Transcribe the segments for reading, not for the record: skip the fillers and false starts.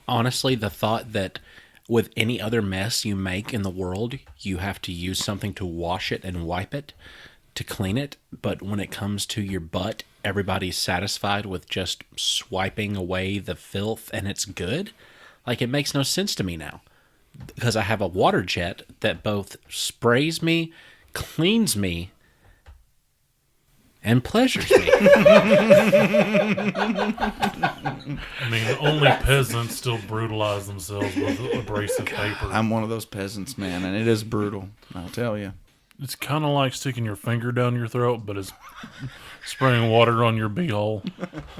honestly, the thought that with any other mess you make in the world, you have to use something to wash it and wipe it to clean it. But when it comes to your butt, everybody's satisfied with just swiping away the filth and it's good. Like, it makes no sense to me now. Because I have a water jet that both sprays me, cleans me, and pleasures me. I mean, only peasants still brutalize themselves with abrasive paper. I'm one of those peasants, man, and it is brutal, I'll tell you. It's kind of like sticking your finger down your throat, but it's spraying water on your beehole.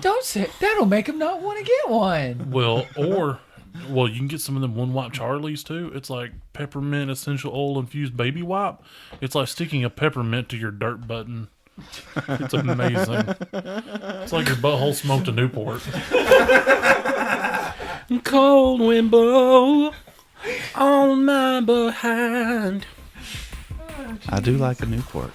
Don't say that'll make him not want to get one. Well, you can get some of them one-wipe Charlies, too. It's like peppermint essential oil infused baby wipe. It's like sticking a peppermint to your dirt button. It's amazing. It's like your butthole smoked a Newport. Cold wind blow on my behind. I do like a Newport.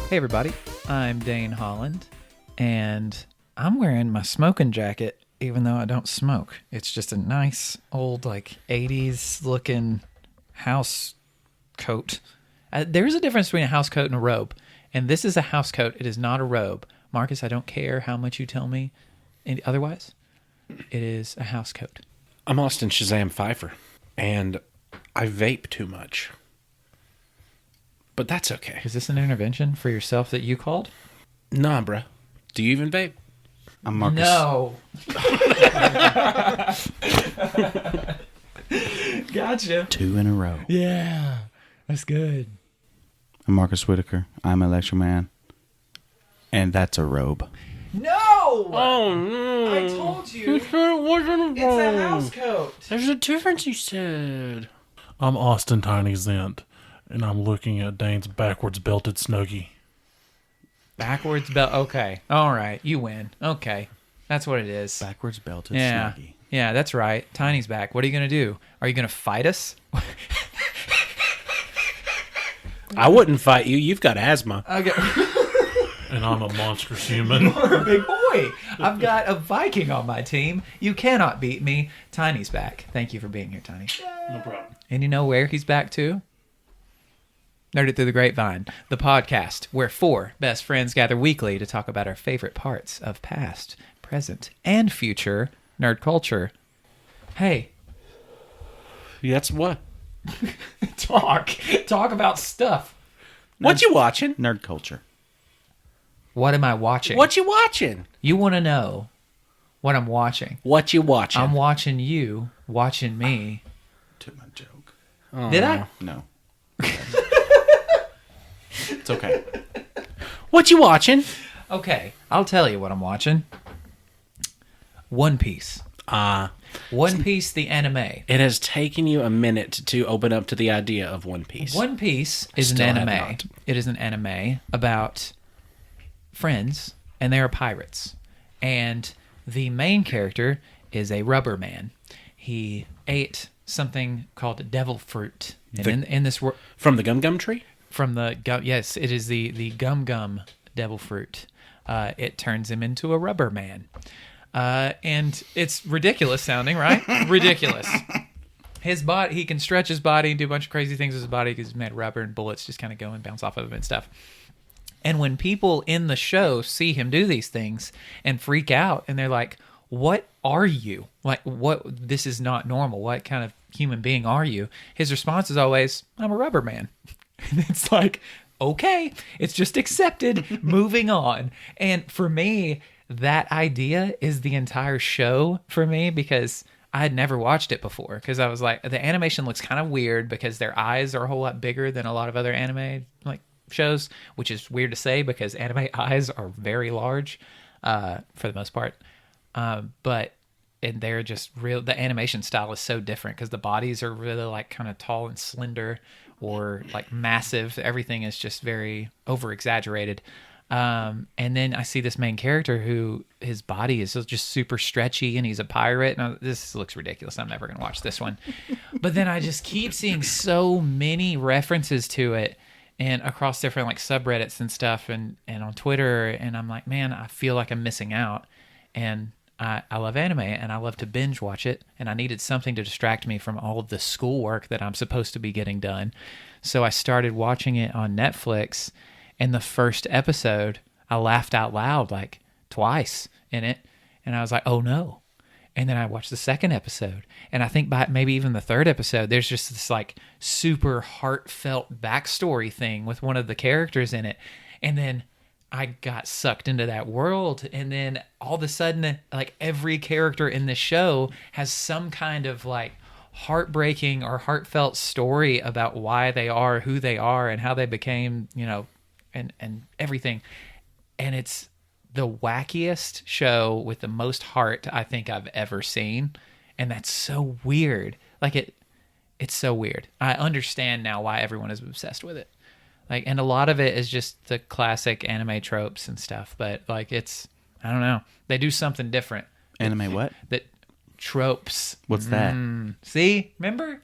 Hey everybody, I'm Dane Holland, and I'm wearing my smoking jacket even though I don't smoke. It's just a nice old 80s looking house coat. There's a difference between a house coat and a robe, and this is a house coat. It is not a robe. Marcus, I don't care how much you tell me otherwise. It is a house coat. I'm Austin Shazam Pfeiffer, and I vape too much. But that's okay. Is this an intervention for yourself that you called? Nah, bruh. Do you even vape? I'm Marcus. No. Gotcha. 2 in a row. Yeah, that's good. I'm Marcus Whitaker. I'm Electroman. And that's a robe. No! Oh, no. I told you. You said it wasn't It's a house coat. There's a difference, you said. I'm Austin Tiny Zent, and I'm looking at Dane's backwards belted Snuggie. Backwards belt. Okay. All right. You win. Okay. That's what it is. Backwards belted Yeah. Snuggie. Yeah, that's right. Tiny's back. What are you going to do? Are you going to fight us? I wouldn't fight you. You've got asthma. Okay. And I'm a monstrous human. You're a big boy. I've got a Viking on my team. You cannot beat me. Tiny's back. Thank you for being here, Tiny. No problem. And you know where he's back to? Nerd It Through the Grapevine, the podcast where 4 best friends gather weekly to talk about our favorite parts of past, present, and future nerd culture. Hey. That's what? Talk about stuff. What you watching? Nerd culture. What am I watching? What you watching? You want to know what I'm watching. What you watching? I'm watching you, watching me. Took my joke. Did I? No. It's okay. What you watching? Okay, I'll tell you what I'm watching. One Piece. One Piece, the anime. It has taken you a minute to open up to the idea of One Piece. One Piece is an Still have anime. not. It is an anime about friends, and they are pirates. And the main character is a rubber man. He ate something called devil fruit. And in this world, From the Gum Gum Tree? from the gum, yes, it is the gum gum devil fruit. It turns him into a rubber man. And it's ridiculous sounding, right? Ridiculous. His body, he can stretch his body and do a bunch of crazy things with his body because he's made of rubber and bullets just kind of go and bounce off of him and stuff. And when people in the show see him do these things and freak out and they're like, what are you? Like, what? This is not normal. What kind of human being are you? His response is always, I'm a rubber man. And it's like, okay, it's just accepted, moving on. And for me, that idea is the entire show for me because I had never watched it before because I was like, the animation looks kind of weird because their eyes are a whole lot bigger than a lot of other anime shows, which is weird to say because anime eyes are very large for the most part. And they're just real. The animation style is so different because the bodies are really kind of tall and slender or massive. Everything is just very over exaggerated. And then I see this main character who his body is just super stretchy and he's a pirate. And this looks ridiculous. I'm never going to watch this one. But then I just keep seeing so many references to it and across different like subreddits and stuff and on Twitter. And I'm like, man, I feel like I'm missing out. And I love anime and I love to binge watch it. And I needed something to distract me from all of the schoolwork that I'm supposed to be getting done. So I started watching it on Netflix. And the first episode, I laughed out loud like twice in it. And I was like, oh no. And then I watched the second episode. And I think by maybe even the third episode, there's just this like super heartfelt backstory thing with one of the characters in it. And then I got sucked into that world. And then all of a sudden, like every character in the show has some kind of like heartbreaking or heartfelt story about why they are who they are and how they became, and everything. And it's the wackiest show with the most heart I think I've ever seen. And that's so weird. Like it's so weird. I understand now why everyone is obsessed with it. Like, and a lot of it is just the classic anime tropes and stuff, but like I don't know. They do something different. Anime what? That tropes. What's that? See? Remember?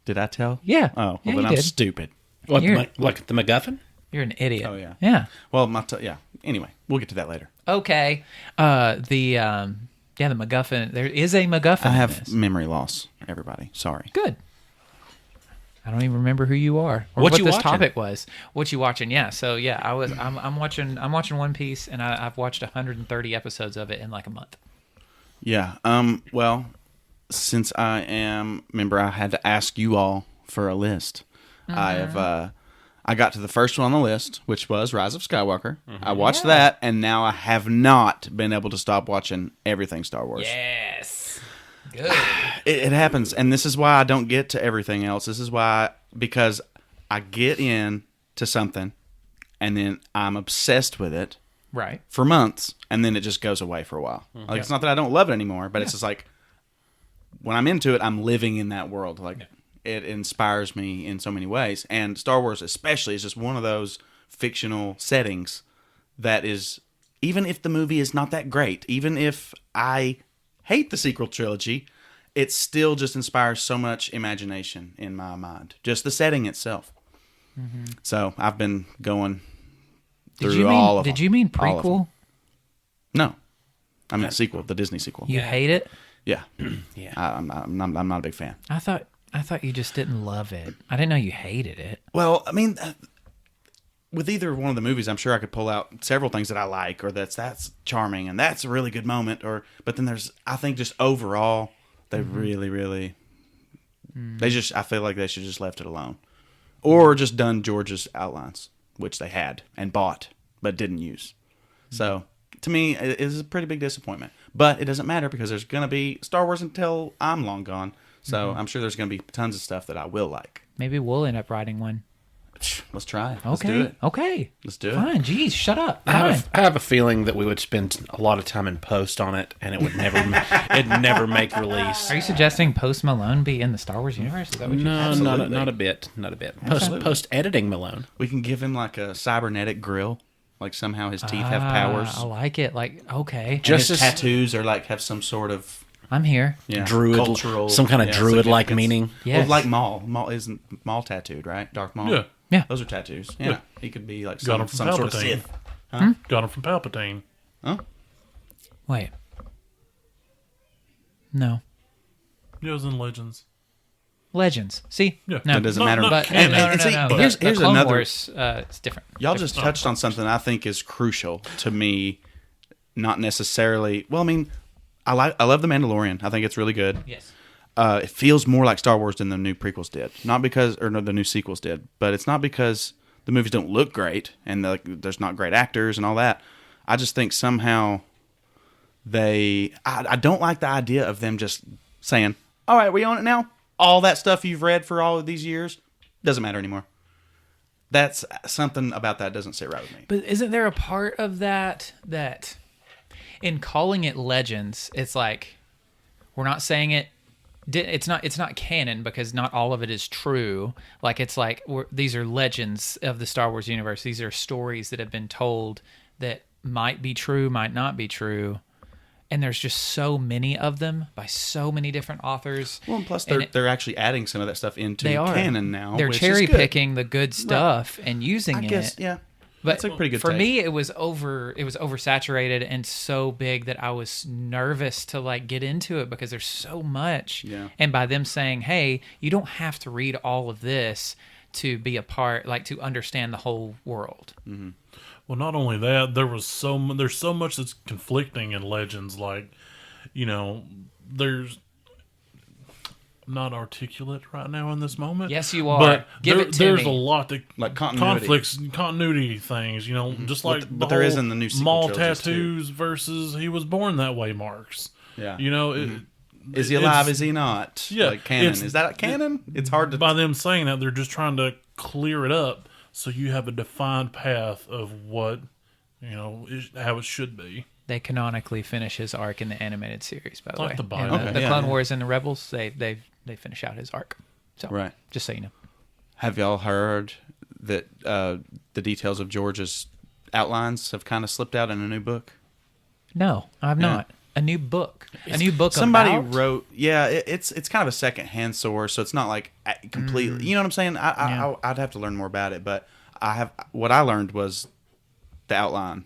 Did I tell? Yeah. Oh, well, Yeah, then you I'm did. stupid. What, You're- like the MacGuffin? You're an idiot. Oh, yeah. Yeah. Well, yeah. Anyway, we'll get to that later. Okay. The MacGuffin. There is a MacGuffin. I in have this. memory loss, everybody. Sorry. Good. I don't even remember who you are or What what you this watching? topic was. What you watching? Yeah. So yeah, I'm watching One Piece, and I've watched 130 episodes of it in like a month. Yeah. Well, since remember, I had to ask you all for a list. I got to the first one on the list, which was Rise of Skywalker. I watched that, and now I have not been able to stop watching everything Star Wars. Yes. Good. It happens, and this is why I don't get to everything else. This is why, because I get in to something, and then I'm obsessed with it Right. for months, and then it just goes away for a while. Like, it's not that I don't love it anymore, but it's just like, when I'm into it, I'm living in that world. Like, it inspires me in so many ways. And Star Wars especially is just one of those fictional settings that is, even if the movie is not that great, even if I hate the sequel trilogy, it still just inspires so much imagination in my mind. Just the setting itself. So I've been going through all of them. Did you mean All of them. prequel? No. I mean sequel, the Disney sequel. You hate it? Yeah. Yeah. I'm not a big fan. I thought you just didn't love it. I didn't know you hated it. Well, I mean, with either one of the movies, I'm sure I could pull out several things that I like, or that's charming, and that's a really good moment. But then I think just overall, they really, I feel like they should just left it alone, or just done George's outlines, which they had and bought but didn't use. So to me, it is a pretty big disappointment. But it doesn't matter because there's gonna be Star Wars until I'm long gone. So I'm sure there's going to be tons of stuff that I will like. Maybe we'll end up writing one. Let's try it. Okay. Let's do it. Okay. Let's do it. Fine. Jeez, shut up. I have a feeling that we would spend a lot of time in post on it, and it would never it'd never make release. Are you suggesting Post Malone be in the Star Wars universe? Is that what No, Absolutely. not a bit. Absolutely. Post editing Malone. We can give him like a cybernetic grill. Like somehow his teeth have powers. I like it. Like, okay. And Just his as- tattoos are like have some sort of I'm here. Druid, cultural, some kind of druid-like significance. meaning. Yes. Well, like Maul. Maul isn't Maul tattooed, right? Darth Maul. Yeah. Yeah. Those are tattoos. Yeah. Yeah. He could be like Got him some from sort of Palpatine. Sith. Got him from Palpatine. Huh? Wait. No. Yeah, it was in Legends. Legends. See? Yeah. No. That doesn't Not- matter. not But canon. no. see, The here's Clone another. Wars, it's different. Y'all just touched on something I think is crucial to me. Not necessarily. Well, I mean, I love The Mandalorian. I think it's really good. Yes. It feels more like Star Wars than the new prequels did. Not because, or no, the new sequels did. But it's not because the movies don't look great and there's not great actors and all that. I just think somehow I don't like the idea of them just saying, "All right, we own it now. All that stuff you've read for all of these years doesn't matter anymore." That's something about that doesn't sit right with me. But isn't there a part of that in calling it Legends, it's like we're not saying it it's not canon because not all of it is true. Like it's like these are legends of the Star Wars universe. These are stories that have been told that might be true, might not be true. And there's just so many of them by so many different authors. Well, and plus they're actually adding some of that stuff into they are. canon now. They're which cherry is good. picking the good stuff and using I guess, it. yeah. But That's a pretty good for take. me, it was oversaturated and so big that I was nervous to like get into it because there's so much. Yeah. And by them saying, "Hey, you don't have to read all of this to be a part, like to understand the whole world." Mm-hmm. Well, not only that, there's so much that's conflicting in Legends. Like, there's not articulate right now in this moment. Yes, you are. But Give it to there's me. a lot that Like continuity. conflicts, continuity things. Just like But the there is whole in the new sequel mall trilogies, too. tattoos versus he was born that way marks. Yeah. Is Is he alive? Is he not? Yeah, Like canon. it's- Is that canon? It's hard to. By them saying that, they're just trying to clear it up so you have a defined path of what how it should be. They canonically finish his arc in the animated series, by the Like way. the In Bible. Okay, the yeah, Clone yeah. Wars and the Rebels, they finish out his arc. So, Right. just so you know. Have y'all heard that the details of George's outlines have kind of slipped out in a new book? No, I've Yeah. not. A new book. A new book Somebody about? wrote. Yeah, it's kind of a second-hand source, so it's not like completely. You know what I'm saying? I'd have to learn more about it, but what I learned was the outline,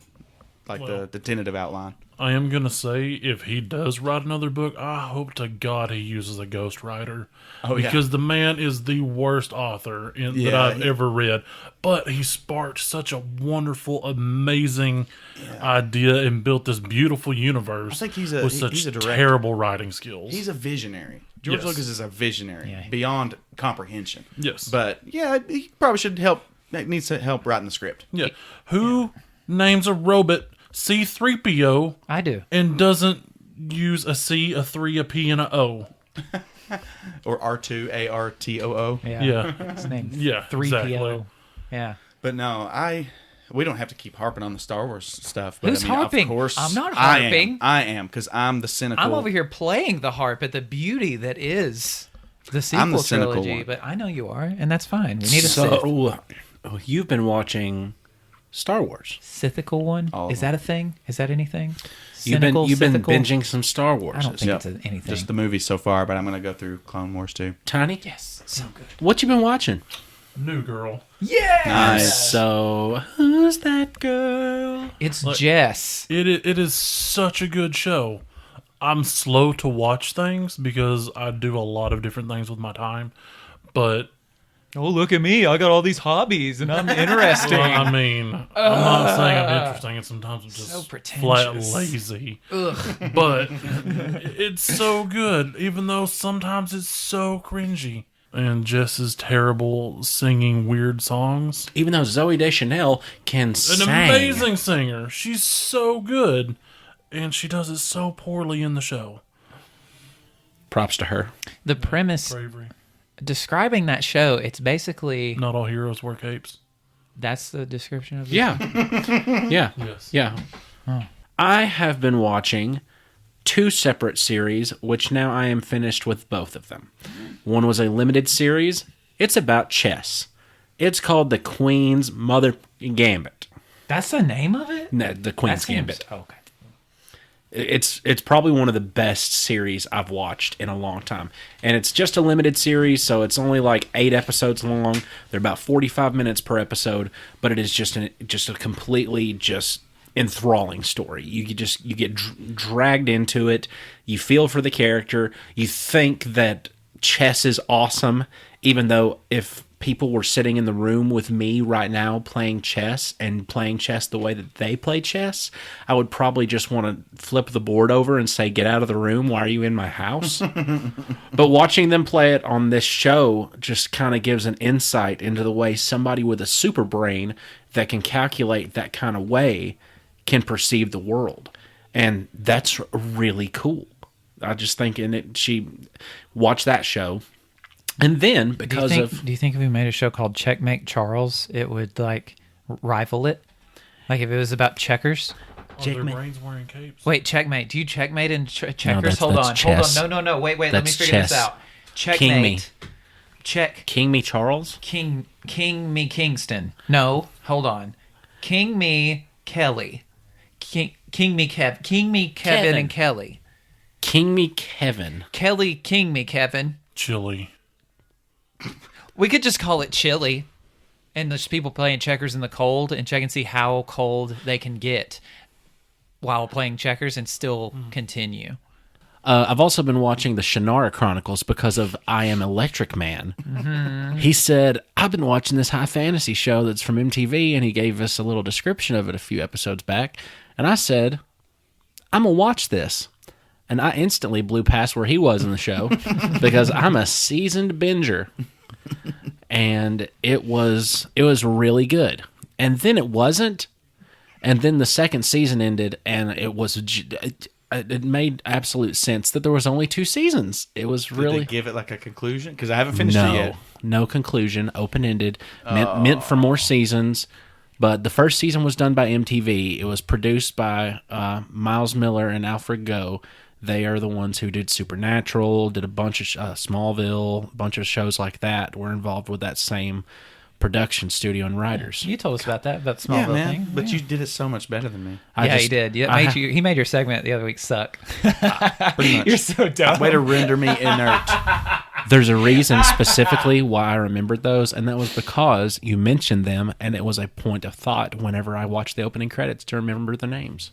like Well, the tentative outline. I am going to say, if he does write another book, I hope to God he uses a ghostwriter. Oh, yeah. Because the man is the worst author that Yeah, I've ever read. But he sparked such a wonderful, amazing idea and built this beautiful universe I think he's with such he's a director. terrible writing skills. He's a visionary. George Yes. Lucas is a visionary Yeah. beyond comprehension. Yes. But yeah, he probably should needs to help writing the script. yeah. Who names a robot C-3PO I do. and doesn't use a C, a 3, a P, and a O? Or R2 ARTOO. Yeah. Yeah. His name. Yeah, 3PO. exactly. Yeah. But no, we don't have to keep harping on the Star Wars stuff. But Who's I mean, harping? Of course, I'm not harping. I am because I'm the cynical. I'm over here playing the harp at the beauty that is the sequel I'm the cynical trilogy, one. but I know you are, and that's fine. We need a So, you've been watching Star Wars. Sithical one. All of Is that a thing? Is that anything? You've been Sithical? binging some Star Wars. I don't think Yep. it's anything. Just the movies so far, but I'm going to go through Clone Wars too. Tiny, Yes, so good. what you been watching? New girl. Yeah, Nice. So, who's that girl? it's Jess. It is such a good show. I'm slow to watch things because I do a lot of different things with my time. But Oh, look at me! I got all these hobbies, and I'm interesting. well, I mean, I'm not saying I'm interesting, and sometimes I'm just So flat pretentious. lazy. But it's so good, even though sometimes it's so cringy. And Jess's terrible singing weird songs. Even though Zoe Deschanel can An sing. amazing singer. She's so good. And she does it so poorly in the show. Props to her. The premise Bravery. describing that show, it's basically Not all heroes wear capes. that's the description of it. Yeah. Yeah. Yes. Yeah. I have been watching 2 separate series, which now I am finished with both of them. One was a limited series. It's about chess. It's called The Queen's Mother Gambit. That's the name of it. No, The Queen's That seems- Gambit. Okay. It's probably one of the best series I've watched in a long time. And it's just a limited series, so it's only like 8 episodes long. They're about 45 minutes per episode, but it is just a completely just enthralling story. You get dragged into it. You feel for the character. You think that chess is awesome, even though if people were sitting in the room with me right now playing chess the way that they play chess, I would probably just want to flip the board over and say, get out of the room. Why are you in my house? But watching them play it on this show just kind of gives an insight into the way somebody with a super brain that can calculate that kind of way can perceive the world. And that's really cool. I just think she watched that show. And then Do you think if we made a show called Checkmate Charles, it would like rival it? Like if it was about checkers? Are their brains wearing capes? Wait, checkmate. Do you checkmate in checkers? that's Hold on. chess. No. Wait. Let me That's figure this chess. out. Checkmate. King me. Check. King me Charles? King me Kingston. No, hold on. King me Kelly. King me Kevin Kevin. and Kelly. King me Kevin. Kelly King me Kevin. Chili. We could just call it chili. And there's people playing checkers in the cold and check and see how cold they can get while playing checkers and still continue. I've also been watching the Shannara Chronicles because of I Am Electric Man. Mm-hmm. He said, I've been watching this high fantasy show that's from MTV, and he gave us a little description of it a few episodes back. And I said, I'm going to watch this. And I instantly blew past where he was in the show because I'm a seasoned binger. And it was really good. And then it wasn't. And then the second season ended, and it made absolute sense that there was only 2 seasons. It was really... Did they give it like a conclusion? Because I haven't finished it yet. No conclusion. Open-ended. Meant for more seasons. But the first season was done by MTV. It was produced by Miles Miller and Alfred Goh. They are the ones who did Supernatural, did a bunch of Smallville, a bunch of shows like that. Were involved with that same production studio and writers. You told us about that Smallville thing. But you did it so much better than me. He did. He made your segment the other week suck. Pretty much. You're so dumb. Way to render me inert. There's a reason specifically why I remembered those, and that was because you mentioned them, and it was a point of thought whenever I watched the opening credits to remember the names.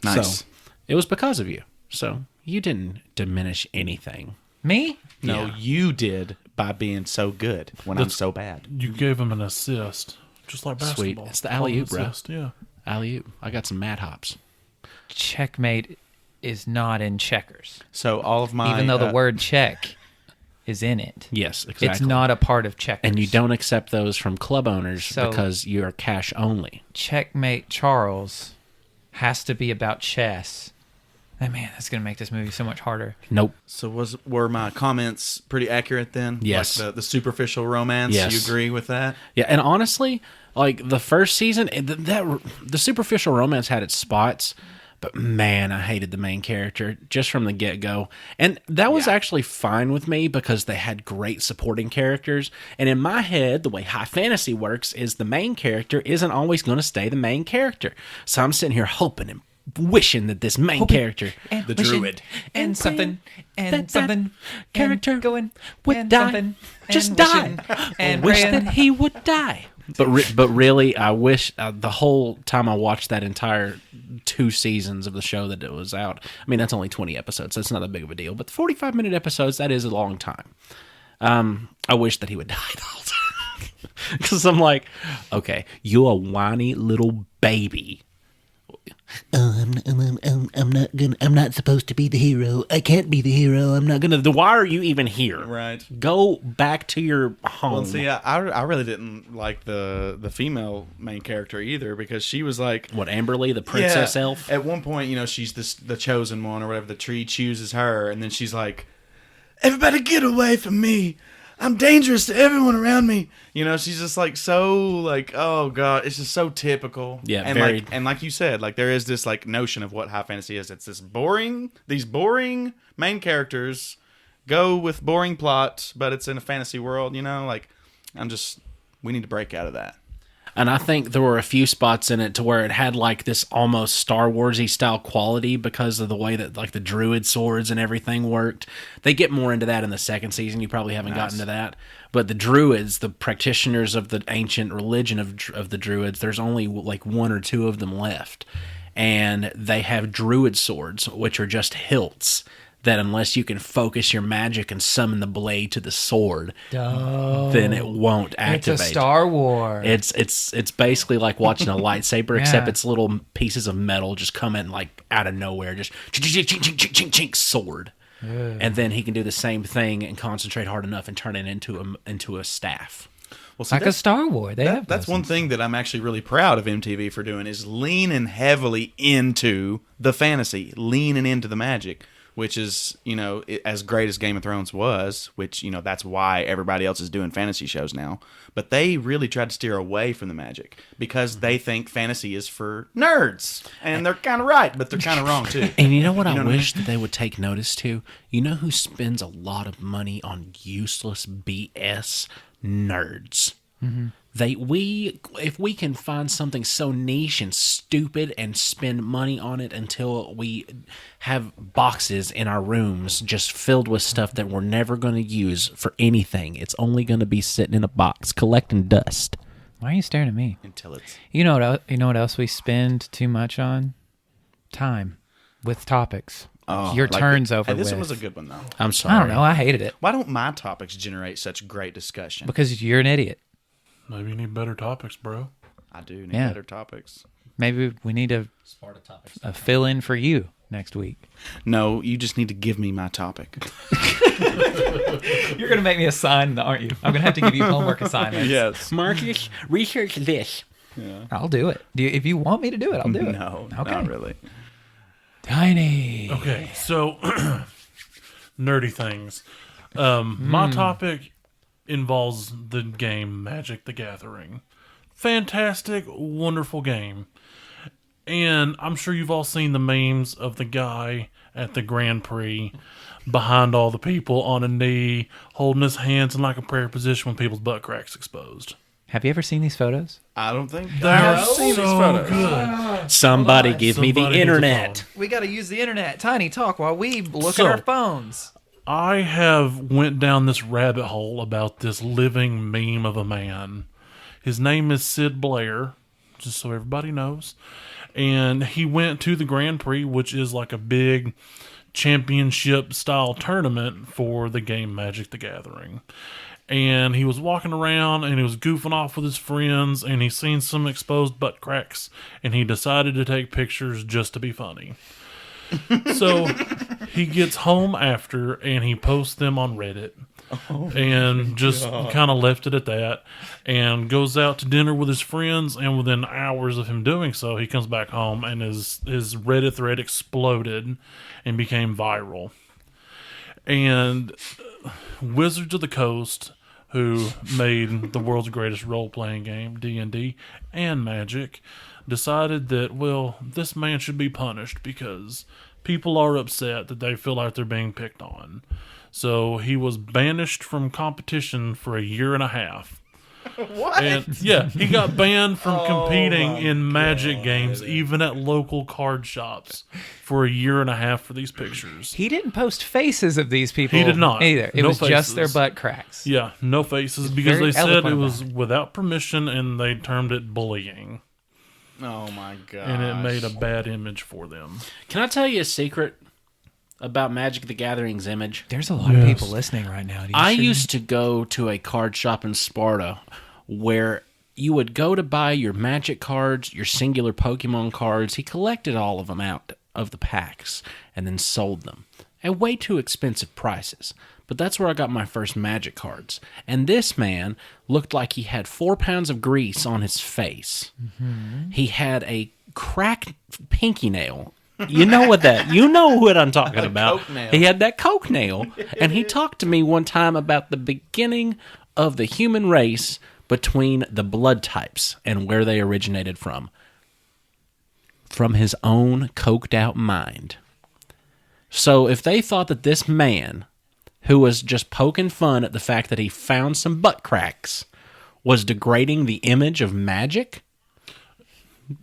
Nice. So, it was because of you. So, you didn't diminish anything. Me? No, Yeah. you did by being so good when I'm so bad. You gave him an assist, just like Sweet. basketball. It's the alley-oop, bro. Assist, yeah. Alley-oop. I got some mad hops. Checkmate is not in checkers. So all of my... Even though the word check is in it. Yes, exactly. It's not a part of checkers. And you don't accept those from club owners So- because you are cash only. Checkmate Charles has to be about chess. Oh, man, that's going to make this movie so much harder. Nope. So were my comments pretty accurate then? Yes. Like the superficial romance? Yes. You agree with that? Yeah, and honestly, like the first season, the superficial romance had its spots, but man, I hated the main character just from the get-go. And that was actually fine with me because they had great supporting characters. And in my head, the way high fantasy works is the main character isn't always going to stay the main character. So I'm sitting here hoping and wishing that this main character, And the wishing druid, and something and that something character and going would and die. something Just and die. wishing and wish praying. that he would die. But really, I wish the whole time I watched that entire 2 seasons of the show that it was out. I mean, that's only 20 episodes. So that's not that big of a deal. But the 45-minute episodes, that is a long time. I wish that he would die the whole time. Because I'm like, okay, you're a whiny little baby. I'm not supposed to be the hero. I can't be the hero. I'm not gonna. Why are you even here? Right. Go back to your home. Well, see, I really didn't like the female main character either because she was like... What, Amberly, the princess elf? At one point, she's the chosen one or whatever. The tree chooses her, and then she's like, "Everybody get away from me. I'm dangerous to everyone around me." She's just like so like, oh god, it's just so typical. Yeah, and very... like you said, like there is this like notion of what high fantasy is. It's this boring, these boring main characters go with boring plots, but it's in a fantasy world. Like we need to break out of that. And I think there were a few spots in it to where it had like this almost Star Wars-y style quality because of the way that like the druid swords and everything worked. They get more into that in the second season. You probably haven't gotten to that. But the druids, the practitioners of the ancient religion of the druids, there's only like 1 or 2 of them left. And they have druid swords, which are just hilts that unless you can focus your magic and summon the blade to the sword, then it won't activate. It's a Star Wars. It's basically like watching a lightsaber, except it's little pieces of metal just coming like out of nowhere, just chink, chink, chink, chink, chink, chink, sword. And then he can do the same thing and concentrate hard enough and turn it into a staff. Well, see, like a Star Wars. That's one thing that I'm actually really proud of MTV for doing is leaning heavily into the fantasy, leaning into the magic. which is, as great as Game of Thrones was, which, that's why everybody else is doing fantasy shows now. But they really tried to steer away from the magic because they think fantasy is for nerds. And they're kind of right, but they're kind of wrong, too. And you know what I wish that they would take notice to? You know who spends a lot of money on useless BS? Nerds. Mm-hmm. If we can find something so niche and stupid and spend money on it until we have boxes in our rooms just filled with stuff that we're never going to use for anything. It's only going to be sitting in a box collecting dust. Why are you staring at me? Until it's... You know what else we spend too much on? Time with topics. Oh, Your turn's over This with. one was a good one, though. I'm sorry. I don't know. I hated it. Why don't my topics generate such great discussion? Because you're an idiot. Maybe you need better topics, bro. I do need Yeah. better topips. Maybe we need a fill-in for you next week. No, you just need to give me my topic. You're going to make me assign, aren't you? I'm going to have to give you homework assignments. Yes. Marcus, research this. I'll do it. If you want me to do it, I'll do it. No, Okay. not really. Tiny. Okay, so nerdy things. My topic involves the game Magic the Gathering. Fantastic, wonderful game. And I'm sure you've all seen the memes of the guy at the Grand Prix behind all the people on a knee, holding his hands in like a prayer position with people's butt cracks exposed. Have you ever seen these photos? I don't think They're I've seen so these photos. good. Somebody give me the Somebody needs a internet. phone. We got to use the internet. Tiny, talk while we look So- at our phones. I have went down this rabbit hole about this living meme of a man. His name is Sid Blair, just so everybody knows. And he went to the Grand Prix, which is like a big championship-style tournament for the game Magic the Gathering. And he was walking around and he was goofing off with his friends and he seen some exposed butt cracks and he decided to take pictures just to be funny. So he gets home after and he posts them on Reddit and just kind of left it at that and goes out to dinner with his friends, and within hours of him doing so, he comes back home and his Reddit thread exploded and became viral. And Wizards of the Coast, who made the world's greatest role-playing game, D&D, and Magic, decided that, well, this man should be punished because people are upset that they feel like they're being picked on. So he was banished from competition for a year and a half. What? And yeah, he got banned from competing in Magic games, even at local card shops, for a year and a half for these pictures. He didn't post faces of these people. He did not. Either. It No was just their faces. butt cracks. Yeah, no faces, because very they said it eloquent was about without permission and they termed it bullying. Oh my god! And it made a bad image for them. Can I tell you a secret about Magic the Gathering's image? There's a lot of people listening right now. I used to go to a card shop in Sparta where you would go to buy your Magic cards, your singular Pokemon cards. He collected all of them out of the packs and then sold them at way too expensive prices. But that's where I got my first Magic cards. And this man looked like he had 4 pounds of grease on his face. Mm-hmm. He had a cracked pinky nail. You know what I'm talking about. Coke nail. He had that Coke nail. And he talked to me one time about the beginning of the human race between the blood types and where they originated from. From his own coked out mind. So if they thought that this man, who was just poking fun at the fact that he found some butt cracks, was degrading the image of Magic,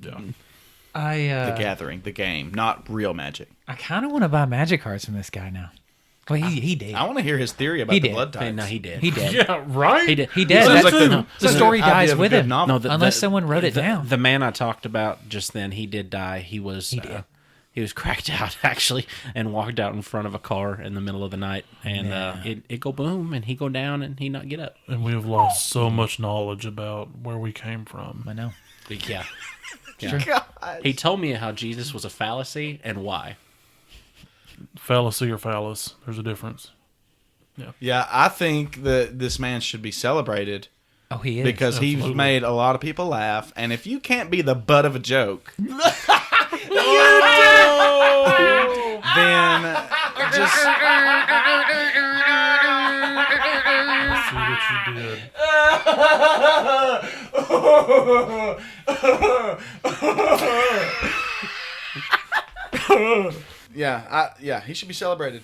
Yeah. The Gathering, the game, not real Magic. I kind of want to buy Magic cards from this guy now. Well, he did. I want to hear his theory about He the did. blood types. no, he did. He did. Yeah, right? He did. He did. Sounds That's like the story idea dies of a with good him. novel. Unless someone wrote it down. The man I talked about just then, he did die. He was he was cracked out actually, and walked out in front of a car in the middle of the night, and it go boom, and he go down, and he not get up. And we have lost so much knowledge about where we came from. I know. Yeah. Sure. He told me how Jesus was a fallacy and why. Fallacy or phallus, there's a difference. Yeah, I think that this man should be celebrated Oh, he is. because he's Absolutely. made a lot of people laugh. And if you can't be the butt of a joke, then just See what you did. yeah, he should be celebrated.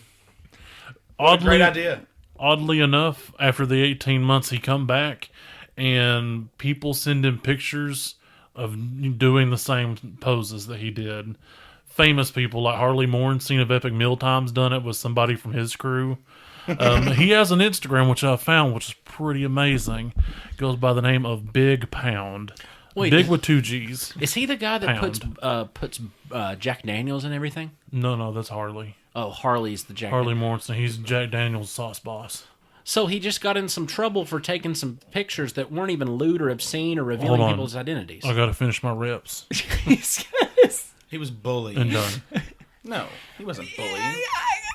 Oddly, Great idea. Oddly enough, after the 18 months, he come back, and people send him pictures of doing the same poses that he did. Famous people like Harley Morenstein of Epic Mealtimes done it with somebody from his crew. He has an Instagram, which I found, which is pretty amazing. Goes by the name of Big Pound. Wait, Big with 2 G's. Is he the guy that Pound. puts Jack Daniels and everything? No, that's Harley. Oh, Harley's the Jack. Harley Morenstein. He's Jack Daniels' sauce boss. So he just got in some trouble for taking some pictures that weren't even lewd or obscene or Hold revealing on. people's identities. I got to finish my reps He was bullied. and done. No, he wasn't bullying.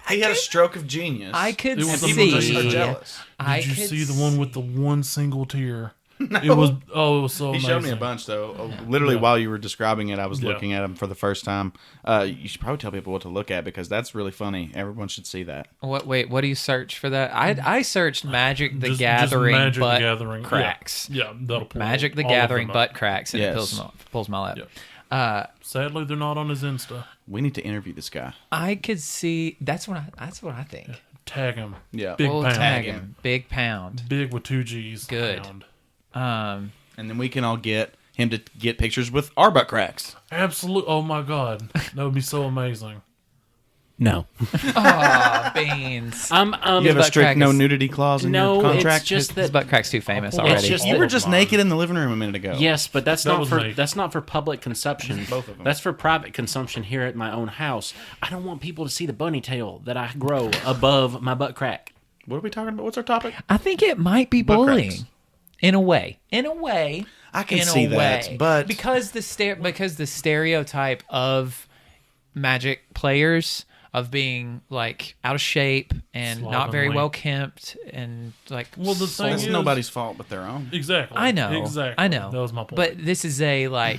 He had a stroke of genius. I could It was and people just are see. jealous. I Did you could see the one with the one single tear? No. It was it was so He amazing. showed me a bunch, though. Literally, Yeah. while you were describing it, I was Yeah. looking at them for the first time. You should probably tell people what to look at because that's really funny. Everyone should see that. What? Wait, what do you search for that? I searched Magic the Just Gathering Magic butt the Gathering. cracks. Yeah, that'll pull Magic the all of them Gathering up. butt cracks, and Yes. it pulls my lap. Yeah. Sadly, they're not on his Insta. We need to interview this guy. I could see. That's what I think. Tag him. Yeah. Big We'll pound. tag Tag him. Big Pound. Big with 2 G's. Good. Pound. And then we can all get him to get pictures with our butt cracks. Absolute. Oh my God, that would be so amazing. No. Aw, Beans. You have a butt strict crack no is- nudity clause in No, your contract? it's just His that. butt crack's too famous It's already. just- You were just Mine. naked in the living room a minute ago. Yes, but that's That not was for me. that's not for public consumption. Both of them. That's for private consumption here at my own house. I don't want people to see the bunny tail that I grow above my butt crack. What are we talking about? What's our topic? I think it might be Butt bullying. cracks. In a way. In a way. I can in see a that, way. but because the stereotype of Magic players of being like out of shape and not very Slovenly. well kempt and like Well, the thing that's is, nobody's fault but their own. Exactly. I know. Exactly. I know. That was my point. But this is a like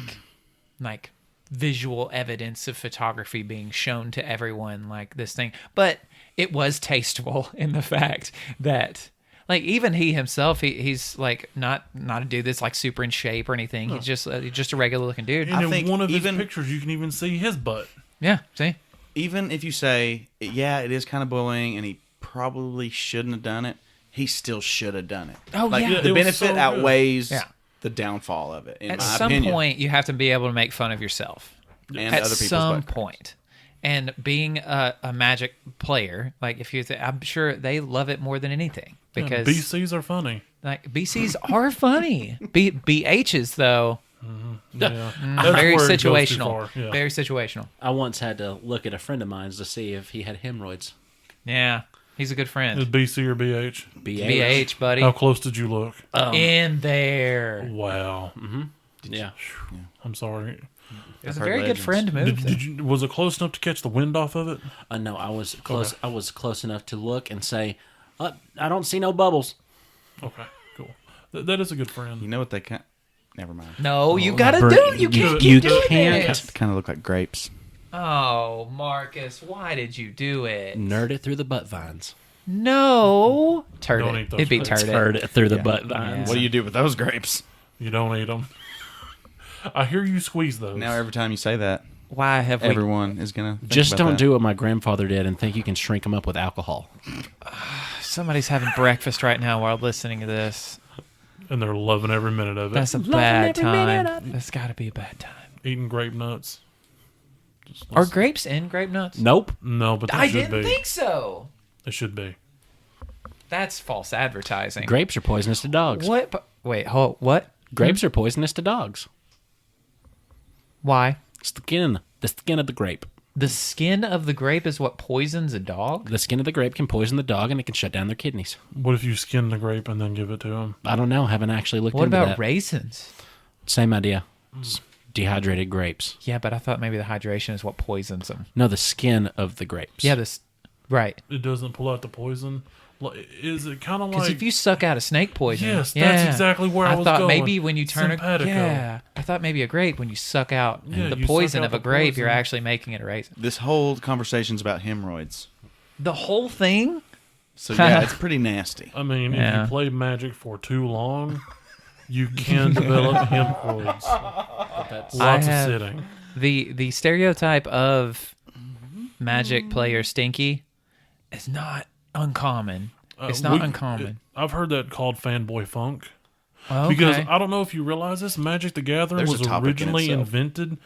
visual evidence of photography being shown to everyone like this thing. But it was tasteful in the fact that like even he himself, he's like not a dude that's like super in shape or anything. He's just a regular looking dude. and I in think one of his even- pictures, you can even see his butt. Yeah, see? Even if you say, yeah, it is kind of bullying and he probably shouldn't have done it, he still should have done it. Oh, like, yeah. The It was benefit so good. outweighs Yeah. the downfall of it, in At my some opinion. point, you have to be able to make fun of yourself. and At other people's some butt cracks. point. And being a Magic player, like if you, I'm sure they love it more than anything because BCs are funny. like BCs are funny. BHs though, Yeah. very where it goes too situational. far. Yeah. Very situational. I once had to look at a friend of mine's to see if he had hemorrhoids. Yeah, he's a good Is friend. BC or BH? BH, buddy, How close did you look? in there. Wow. Yeah. I'm sorry. It was a heard very good legends. friend move. Did you? Was it close enough to catch the wind off of it? No, I was close. Okay. I was close enough to look and say, "I don't see no bubbles." Okay, cool. That is a good friend. You know what they can Never mind. No, you gotta Bert, do. You can't you keep doing can't. this. Kind of look like grapes. Oh, Marcus, why did you do it? Nerd it through the butt vines. No, turd Don't it. eat those It'd be grapes. turd it. Turd it through the butt vines. What do you do with those grapes? You don't eat them. I hear you squeeze those. Now every time you say that, Why have we? everyone is gonna think Just about don't that. do what my grandfather did and think you can shrink them up with alcohol. Somebody's having breakfast right now while listening to this. And they're loving every minute of it. That's a bad time. That's got to be a bad time. Eating grape nuts. Are grapes in grape nuts? Nope. No, but they I should didn't be. think so. It should be. That's false advertising. Grapes are poisonous to dogs. What? Wait, hold. What? Grapes are poisonous to dogs. Why? The skin of the grape. The skin of the grape is what poisons a dog? The skin of the grape can poison the dog and it can shut down their kidneys. What if you skin the grape and then give it to them? I don't know. Haven't actually looked What into about that. raisins? Same idea. It's dehydrated grapes. Yeah, but I thought maybe the hydration is what poisons them. No, the skin of the grapes. Yeah, this. Right. It doesn't pull out the poison. Is it kind of Because like? if you suck out a snake poison, Yes, that's exactly where I was thought going. maybe when you turn Simpatico. I thought maybe a grape when you suck out Yeah, the you suck poison out of a the grape, poison. you're actually making it a raisin. This whole conversation's about hemorrhoids. The whole thing? So yeah, it's pretty nasty. I mean, if Yeah. you play Magic for too long, you can develop hemorrhoids. Lots of have- sitting. The stereotype of Magic player stinky is not uncommon. It's not uncommon. I've heard that called fanboy funk. Okay. Because I don't know if you realize this, Magic the Gathering There's a was topic in originally itself. invented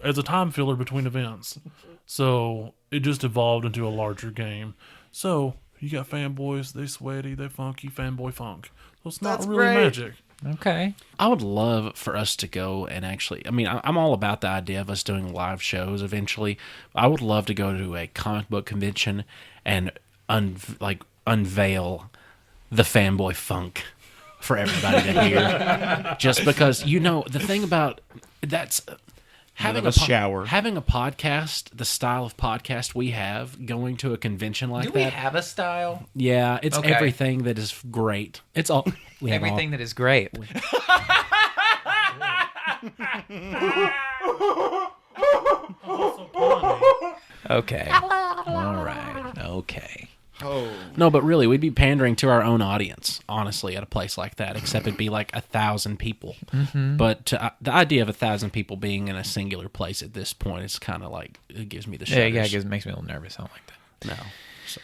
as a time filler between events. So it just evolved into a larger game. So you got fanboys, they sweaty, they funky, fanboy funk. So it's not That's really great. Magic. Okay. I would love for us to go and actually, I mean, I'm all about the idea of us doing live shows eventually. I would love to go to a comic book convention and unveil the fanboy funk for everybody to hear. Just because, the thing about that's having of a shower. having a podcast, the style of podcast we have, going to a convention like Do we that. have a style? Yeah, it's Okay. everything that is great. It's all we have Everything that is great. Okay. All right. Okay. No, but really, we'd be pandering to our own audience, honestly, at a place like that, except it'd be like 1,000 people. Mm-hmm. But the idea of 1,000 people being in a singular place at this point is kind of like, it gives me the shudders. Yeah, it makes me a little nervous. I don't like that. No. So.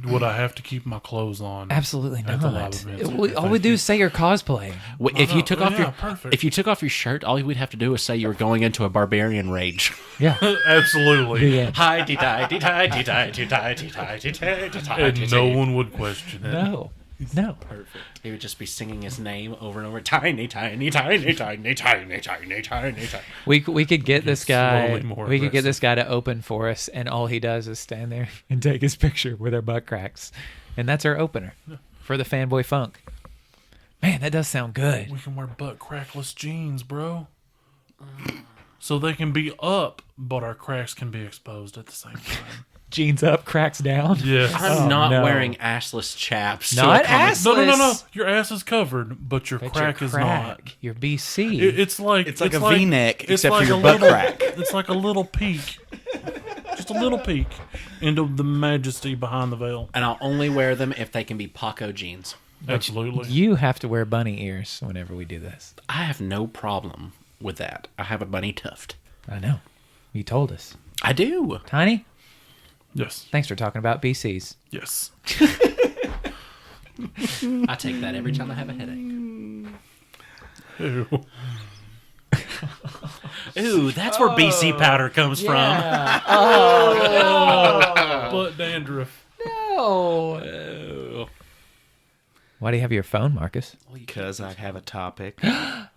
Would I have to keep my clothes on? Absolutely At the live not. events? All we do is say you're cosplaying. If you took off yeah, perfect. if you took off your shirt, all we'd have to do is say you were going into a barbarian rage. Yeah. Absolutely. Yeah. Hi, dee die, dee die, dee die, dee die, dee die, dee die, dee die, And no one would question it. No. No. Perfect. He would just be singing his name over and over. Tiny, tiny, tiny, tiny, tiny, tiny, tiny, tiny. We could get this guy. slowly more We could get aggressive. this guy to open for us, and all he does is stand there and take his picture with our butt cracks, and that's our opener for the fanboy funk. Man, that does sound good. We can wear butt crackless jeans, bro. So they can be up, but our cracks can be exposed at the same time. Jeans up, cracks down. Yes. I'm not no. wearing assless chaps. to Not a comic- assless. No. Your ass is covered, but your But crack your is not. Your BC. It's like It's like a V-neck, it's except for like your a butt little- crack. It's like a little peek, just a little peek into the majesty behind the veil. And I'll only wear them if they can be Paco jeans. Absolutely. You have to wear bunny ears whenever we do this. I have no problem with that. I have a bunny tuft. I know. You told us. I do. Tiny, Yes. thanks for talking about BCs. Yes. I take that every time I have a headache. Ew. Ooh, that's where BC powder comes Butt dandruff. Oh. Why do you have your phone, Marcus? Because I have a topic. And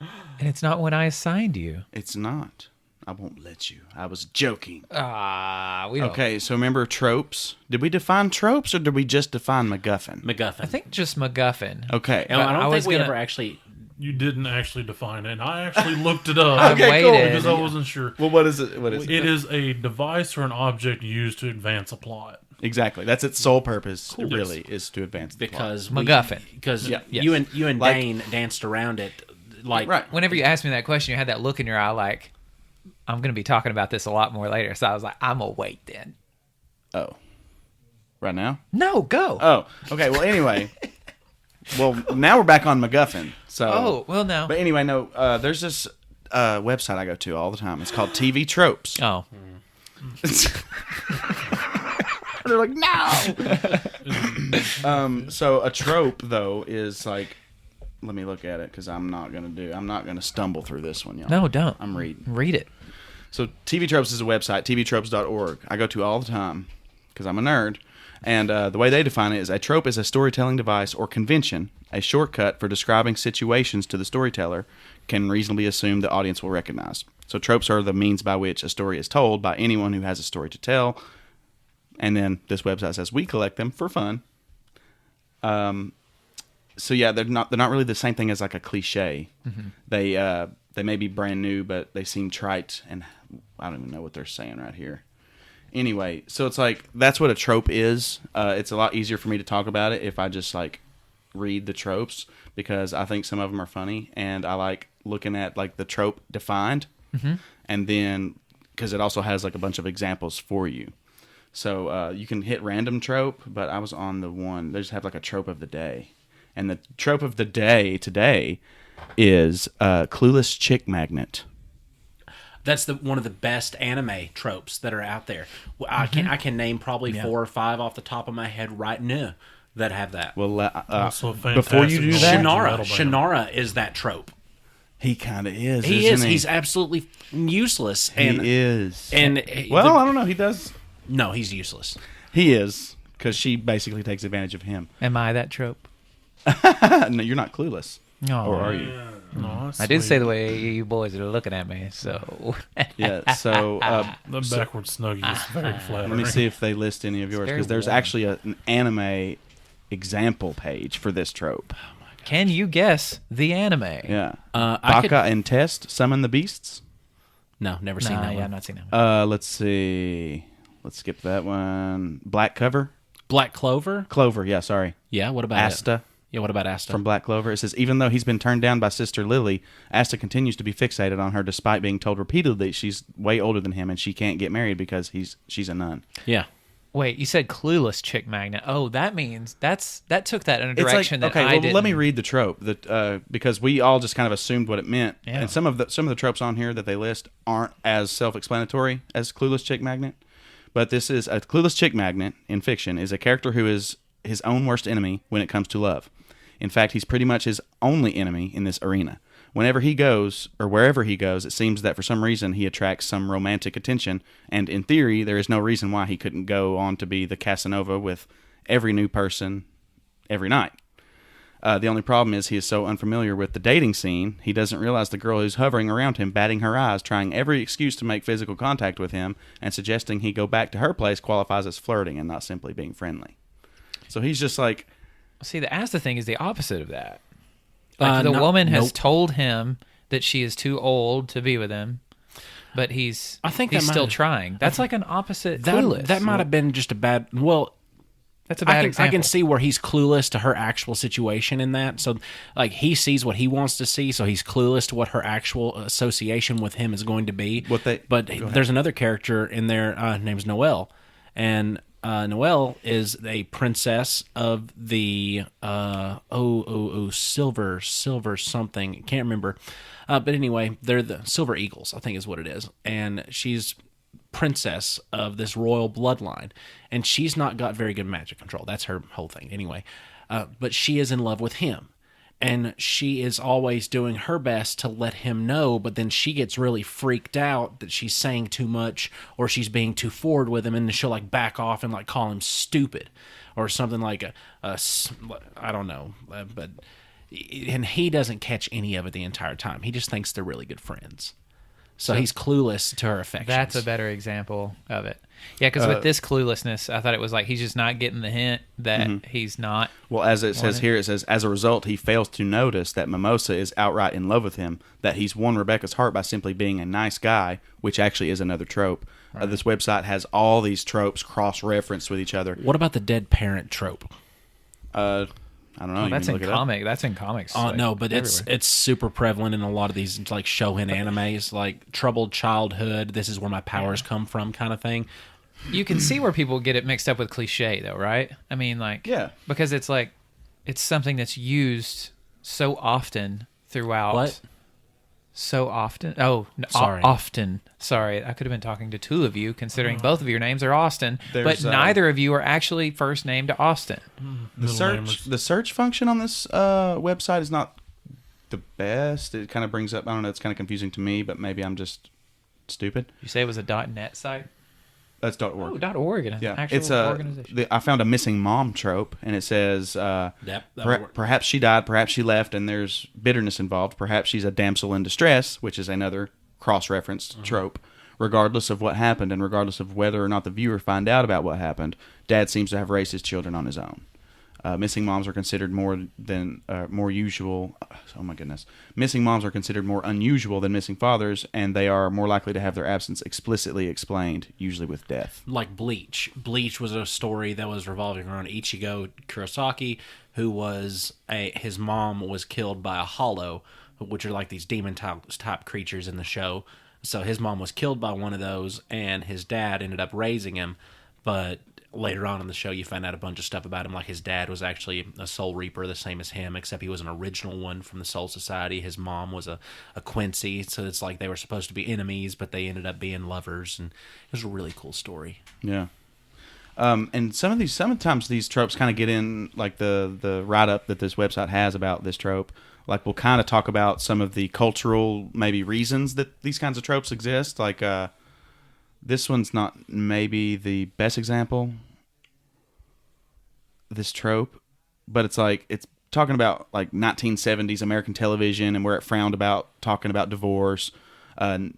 it's not one I assigned you. It's not. I won't let you. I was joking. We don't. Okay, so remember tropes? Did we define tropes or did we just define MacGuffin? from. MacGuffin. I think just MacGuffin. Okay. And I I don't was think we gonna- ever actually. You didn't actually define it. And I actually looked it up I waited. because I wasn't sure. Well, what is it? What is It is a device or an object used to advance a plot. Exactly. That's its sole purpose. Cool. Really, is to advance the plot. Because MacGuffin. Because Yeah. you and Like- Dane danced around it, like Right. Whenever you asked me that question, you had that look in your eye like, I'm going to be talking about this a lot more later. So I was like, I'm going to wait then. Oh. Right now? No, go. Oh. Okay. Well, anyway. Well, now we're back on MacGuffin. So. Oh, well, no. But anyway, no. There's this website I go to all the time. It's called TV Tropes. Oh. They're like, no. So a trope though is like, let me look at it because I'm not gonna stumble through this one, y'all. No, don't. I'm reading. Read it. So TV Tropes is a website, tvtropes.org. I go to all the time because I'm a nerd. And the way they define it is a trope is a storytelling device or convention, a shortcut for describing situations to the storyteller can reasonably assume the audience will recognize. So tropes are the means by which a story is told by anyone who has a story to tell. And then this website says we collect them for fun. So yeah, they're not really the same thing as like a cliche. Mm-hmm. They may be brand new, but they seem trite, and I don't even know what they're saying right here. Anyway, so it's like that's what a trope is. It's a lot easier for me to talk about it if I just like read the tropes because I think some of them are funny, and I like looking at like the trope defined, and then because it also has like a bunch of examples for you. So you can hit random trope, but I was on the one. They just have like a trope of the day. And the trope of the day today is clueless chick magnet. That's one of the best anime tropes that are out there. I can name probably 4 or 5 off the top of my head right now that have that. Well, Also a before you do that, Shannara is that trope. he kind of is. He isn't is. He? He's absolutely useless. He is. And I don't know. He does. no, he's useless. He is because she basically takes advantage of him. Am I that trope? No, you're not clueless, No. or are you? No, I did say the way you boys are looking at me, so. Yeah. So the backward snuggie is very flattering. let me see if they list any of yours very because there's warm. actually an anime example page for this trope. Can you guess the anime? Yeah. I could- Baka and Test summon the beasts. No, never seen that Yeah, one. I've not seen that one. Let's see. Let's skip that one. Black Cover. Black Clover? Clover. Yeah. Sorry. Yeah, what about Asta. it? Yeah, what about Asta? From Black Clover. It says, even though he's been turned down by Sister Lily, Asta continues to be fixated on her despite being told repeatedly she's way older than him and she can't get married because she's a nun. Yeah. Wait, you said clueless chick magnet. Oh, that means that took that in a It's direction like, that I well, didn't. let me read the trope that because we all just kind of assumed what it meant, Yeah. and some of the tropes on here that they list aren't as self-explanatory as clueless chick magnet. But this is a clueless chick magnet in fiction is a character who is his own worst enemy when it comes to love. In fact, he's pretty much his only enemy in this arena. Whenever he goes, or wherever he goes, it seems that for some reason he attracts some romantic attention, and in theory, there is no reason why he couldn't go on to be the Casanova with every new person every night. The only problem is he is so unfamiliar with the dating scene, he doesn't realize the girl who's hovering around him, batting her eyes, trying every excuse to make physical contact with him, and suggesting he go back to her place qualifies as flirting and not simply being friendly. So he's just like... See, the Asta thing is the opposite of that. Like the woman has told him that she is too old to be with him, but he's still trying. That's like an opposite clueless. That might have been just a bad... Well, That's a bad example. I can see where he's clueless to her actual situation in that. So, like, he sees what he wants to see, so he's clueless to what her actual association with him is going to be. But there's another character in there, name's Noelle, and Noelle is a princess of the silver something. Can't remember. But anyway, they're the Silver Eagles, I think is what it is, and she's princess of this royal bloodline, and she's not got very good magic control. That's her whole thing anyway. But she is in love with him, and she is always doing her best to let him know, but then she gets really freaked out that she's saying too much or she's being too forward with him, and she'll like back off and like call him stupid or something like I don't know, but and he doesn't catch any of it the entire time. He just thinks they're really good friends. So he's clueless to her affections. That's a better example of it. Yeah, because with this cluelessness, I thought it was like he's just not getting the hint that he's not. Well, as it says here, it says, as a result, he fails to notice that Mimosa is outright in love with him, that he's won Rebecca's heart by simply being a nice guy, which actually is another trope. Right. This website has all these tropes cross-referenced with each other. What about the dead parent trope? I don't know. That's in comic. That's in comics. Like, no, but everywhere. it's super prevalent in a lot of these like shonen animes, like troubled childhood. This is where my powers come from, kind of thing. You can see where people get it mixed up with cliche, though, right? I mean, like, yeah, because it's like it's something that's used so often throughout. What? So often? Oh, sorry. Often. Sorry, I could have been talking to two of you, considering both of your names are Austin, but neither of you are actually first named Austin. The search function on this website is not the best. It kind of brings up, I don't know, it's kind of confusing to me, but maybe I'm just stupid. You say it was a .net site? That's .org. Oh, .org, an actual it's organization. I found a missing mom trope, and it says, perhaps she died, perhaps she left, and there's bitterness involved. Perhaps she's a damsel in distress, which is another cross-referenced trope. Regardless of what happened, and regardless of whether or not the viewer find out about what happened, Dad seems to have raised his children on his own. Missing moms are considered more usual. Oh my goodness! Missing moms are considered more unusual than missing fathers, and they are more likely to have their absence explicitly explained, usually with death. Like Bleach. Bleach was a story that was revolving around Ichigo Kurosaki, who was his mom was killed by a hollow, which are like these demon type creatures in the show. So his mom was killed by one of those, and his dad ended up raising him. But later on in the show, you find out a bunch of stuff about him, like his dad was actually a Soul Reaper, the same as him, except he was an original one from the Soul Society. His mom was a Quincy, so it's like they were supposed to be enemies, but they ended up being lovers, and it was a really cool story. Yeah. And sometimes these tropes kind of get in, like the write-up that this website has about this trope. Like, we'll kind of talk about some of the cultural, maybe, reasons that these kinds of tropes exist. Like, this one's not maybe the best example, this trope, but it's like, it's talking about, like, 1970s American television and where it frowned about talking about divorce.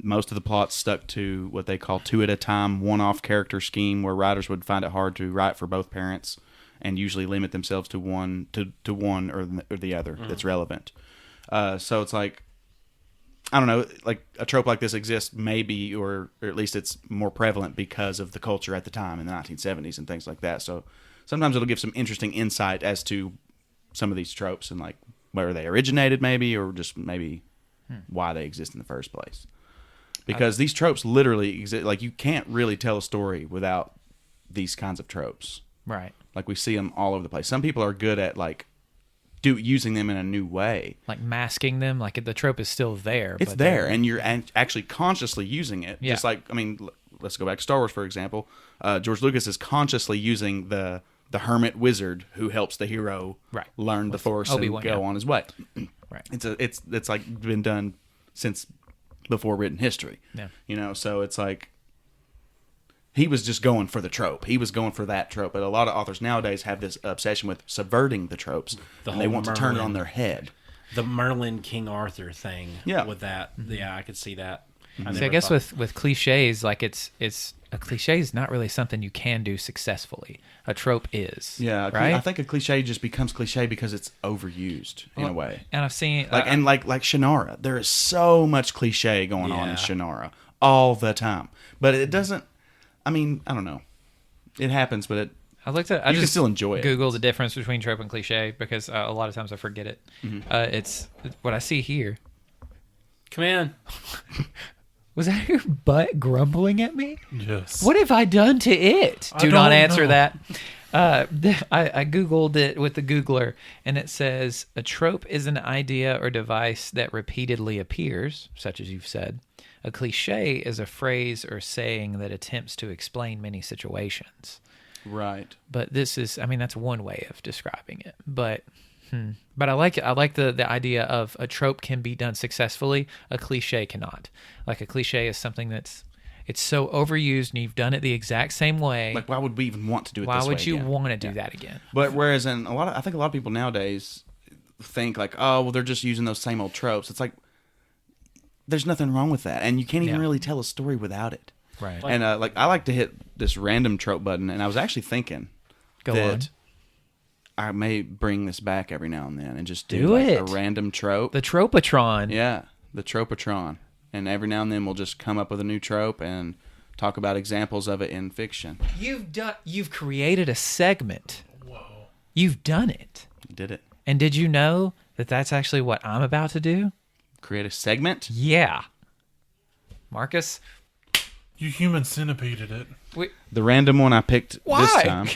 Most of the plots stuck to what they call two at a time, one-off character scheme, where writers would find it hard to write for both parents and usually limit themselves to one or the other that's relevant. So it's like, I don't know, like a trope like this exists maybe, or at least it's more prevalent because of the culture at the time in the 1970s and things like that. So sometimes it'll give some interesting insight as to some of these tropes and like where they originated maybe, or just maybe why they exist in the first place. Because these tropes literally exist. Like, you can't really tell a story without these kinds of tropes. Right. Like, we see them all over the place. Some people are good at, like, using them in a new way. Like masking them. Like, the trope is still there. It's but there, and you're actually consciously using it. Yeah. Just like, I mean, let's go back to Star Wars, for example. George Lucas is consciously using the hermit wizard who helps the hero learn the Force Obi-Wan, and go on his way. Right. It's like been done since before written history. Yeah. You know, so it's like he was just going for the trope. He was going for that trope. But a lot of authors nowadays have this obsession with subverting the tropes, and they want to turn it on their head. The Merlin King Arthur thing. Yeah. With that, I could see that. I guess with cliches, like it's a cliche is not really something you can do successfully. A trope is. Yeah, right. I think a cliche just becomes cliche because it's overused in a way. And I've seen Like Shannara, there is so much cliche going on in Shannara all the time, but it doesn't. I mean, I don't know. It happens, but I you can still enjoy it. Google the difference between trope and cliche because a lot of times I forget it. It's what I see here. Come in. Was that your butt grumbling at me? Yes. What have I done to it? Do not don't answer know. that. I Googled it with the Googler, and it says a trope is an idea or device that repeatedly appears, such as you've said. A cliche is a phrase or saying that attempts to explain many situations. Right. But this is, I mean, that's one way of describing it. But I like it. I like the idea of a trope can be done successfully. A cliche cannot. Like a cliche is something it's so overused and you've done it the exact same way. Like, why would we even want to do it Why this way would you again? want to do that again? But whereas I think a lot of people nowadays think like, oh, well, they're just using those same old tropes. It's like, there's nothing wrong with that. And you can't even really tell a story without it. Right. And I like to hit this random trope button, and I was actually thinking that I may bring this back every now and then and just do like it. a random trope. The Tropatron. Yeah, the Tropatron. And every now and then we'll just come up with a new trope and talk about examples of it in fiction. You've created a segment. Whoa. You've done it. Did it. And did you know that that's actually what I'm about to do? Create a segment? Yeah. Marcus? You human centipeded it. The random one I picked this time.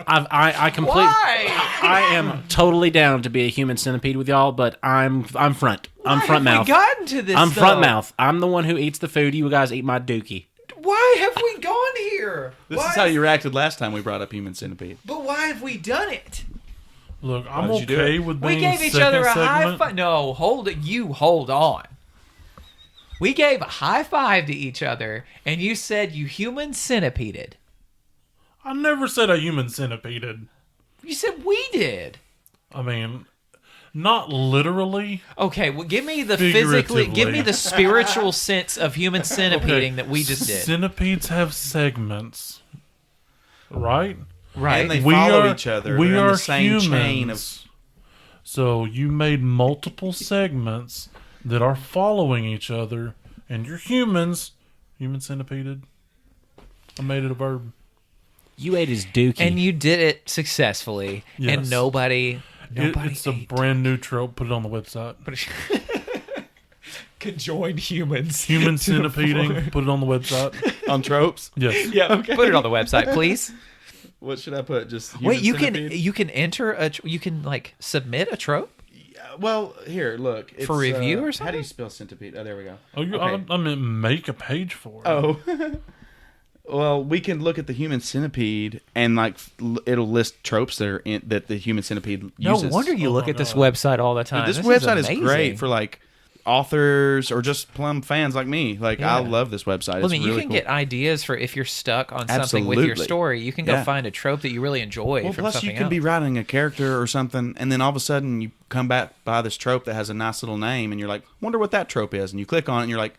I completely. I am totally down to be a human centipede with y'all, but I'm front. I'm front mouth. Why have we gotten to this? I'm front mouth. I'm the one who eats the food. You guys eat my dookie. Why have we gone here? This is how you reacted last time we brought up human centipede. But why have we done it? Look, I'm did you do okay it? with being We gave each second other a high segment. five. No, hold it. You hold on. We gave a high five to each other, and you said you human centipeded. I never said a human centipeded. You said we did. I mean, not literally. Okay, well, give me the Figuratively. give me the spiritual sense of human centipeding that we just did. Centipedes have segments, right? Right. And they follow each other. We They're in are the same humans. chain of. So you made multiple segments that are following each other, and you're humans. Human centipeded. I made it a verb. You ate his dookie. And you did it successfully, Yes. and nobody It's a ate. brand new trope. Put it on the website. Conjoined humans. Human centipeding. Put it on the website. On tropes. Yes. Yeah, put it on the website, please. What should I put? Just Wait, human centipede? you can enter you can like submit a trope Well, here, look. It's, for review or How something. do you spell centipede? Oh, there we go. Oh, Okay. I meant make a page for it. Oh. Well, we can look at the human centipede and like it'll list tropes that are that the human centipede No uses. wonder you Oh look my at this God. website all the time. This This website is amazing. great for like authors or just plum fans like me. Like Yeah. I love this website. Well, I It's mean, really you can cool. get ideas for if you're stuck on something with your Absolutely. story. You can go Yeah. find a trope that you really enjoy Well, from plus something you can else. be writing a character or something, and then all of a sudden you come back by this trope that has a nice little name, and you're like, wonder what that trope is, and you click on it, and you're like,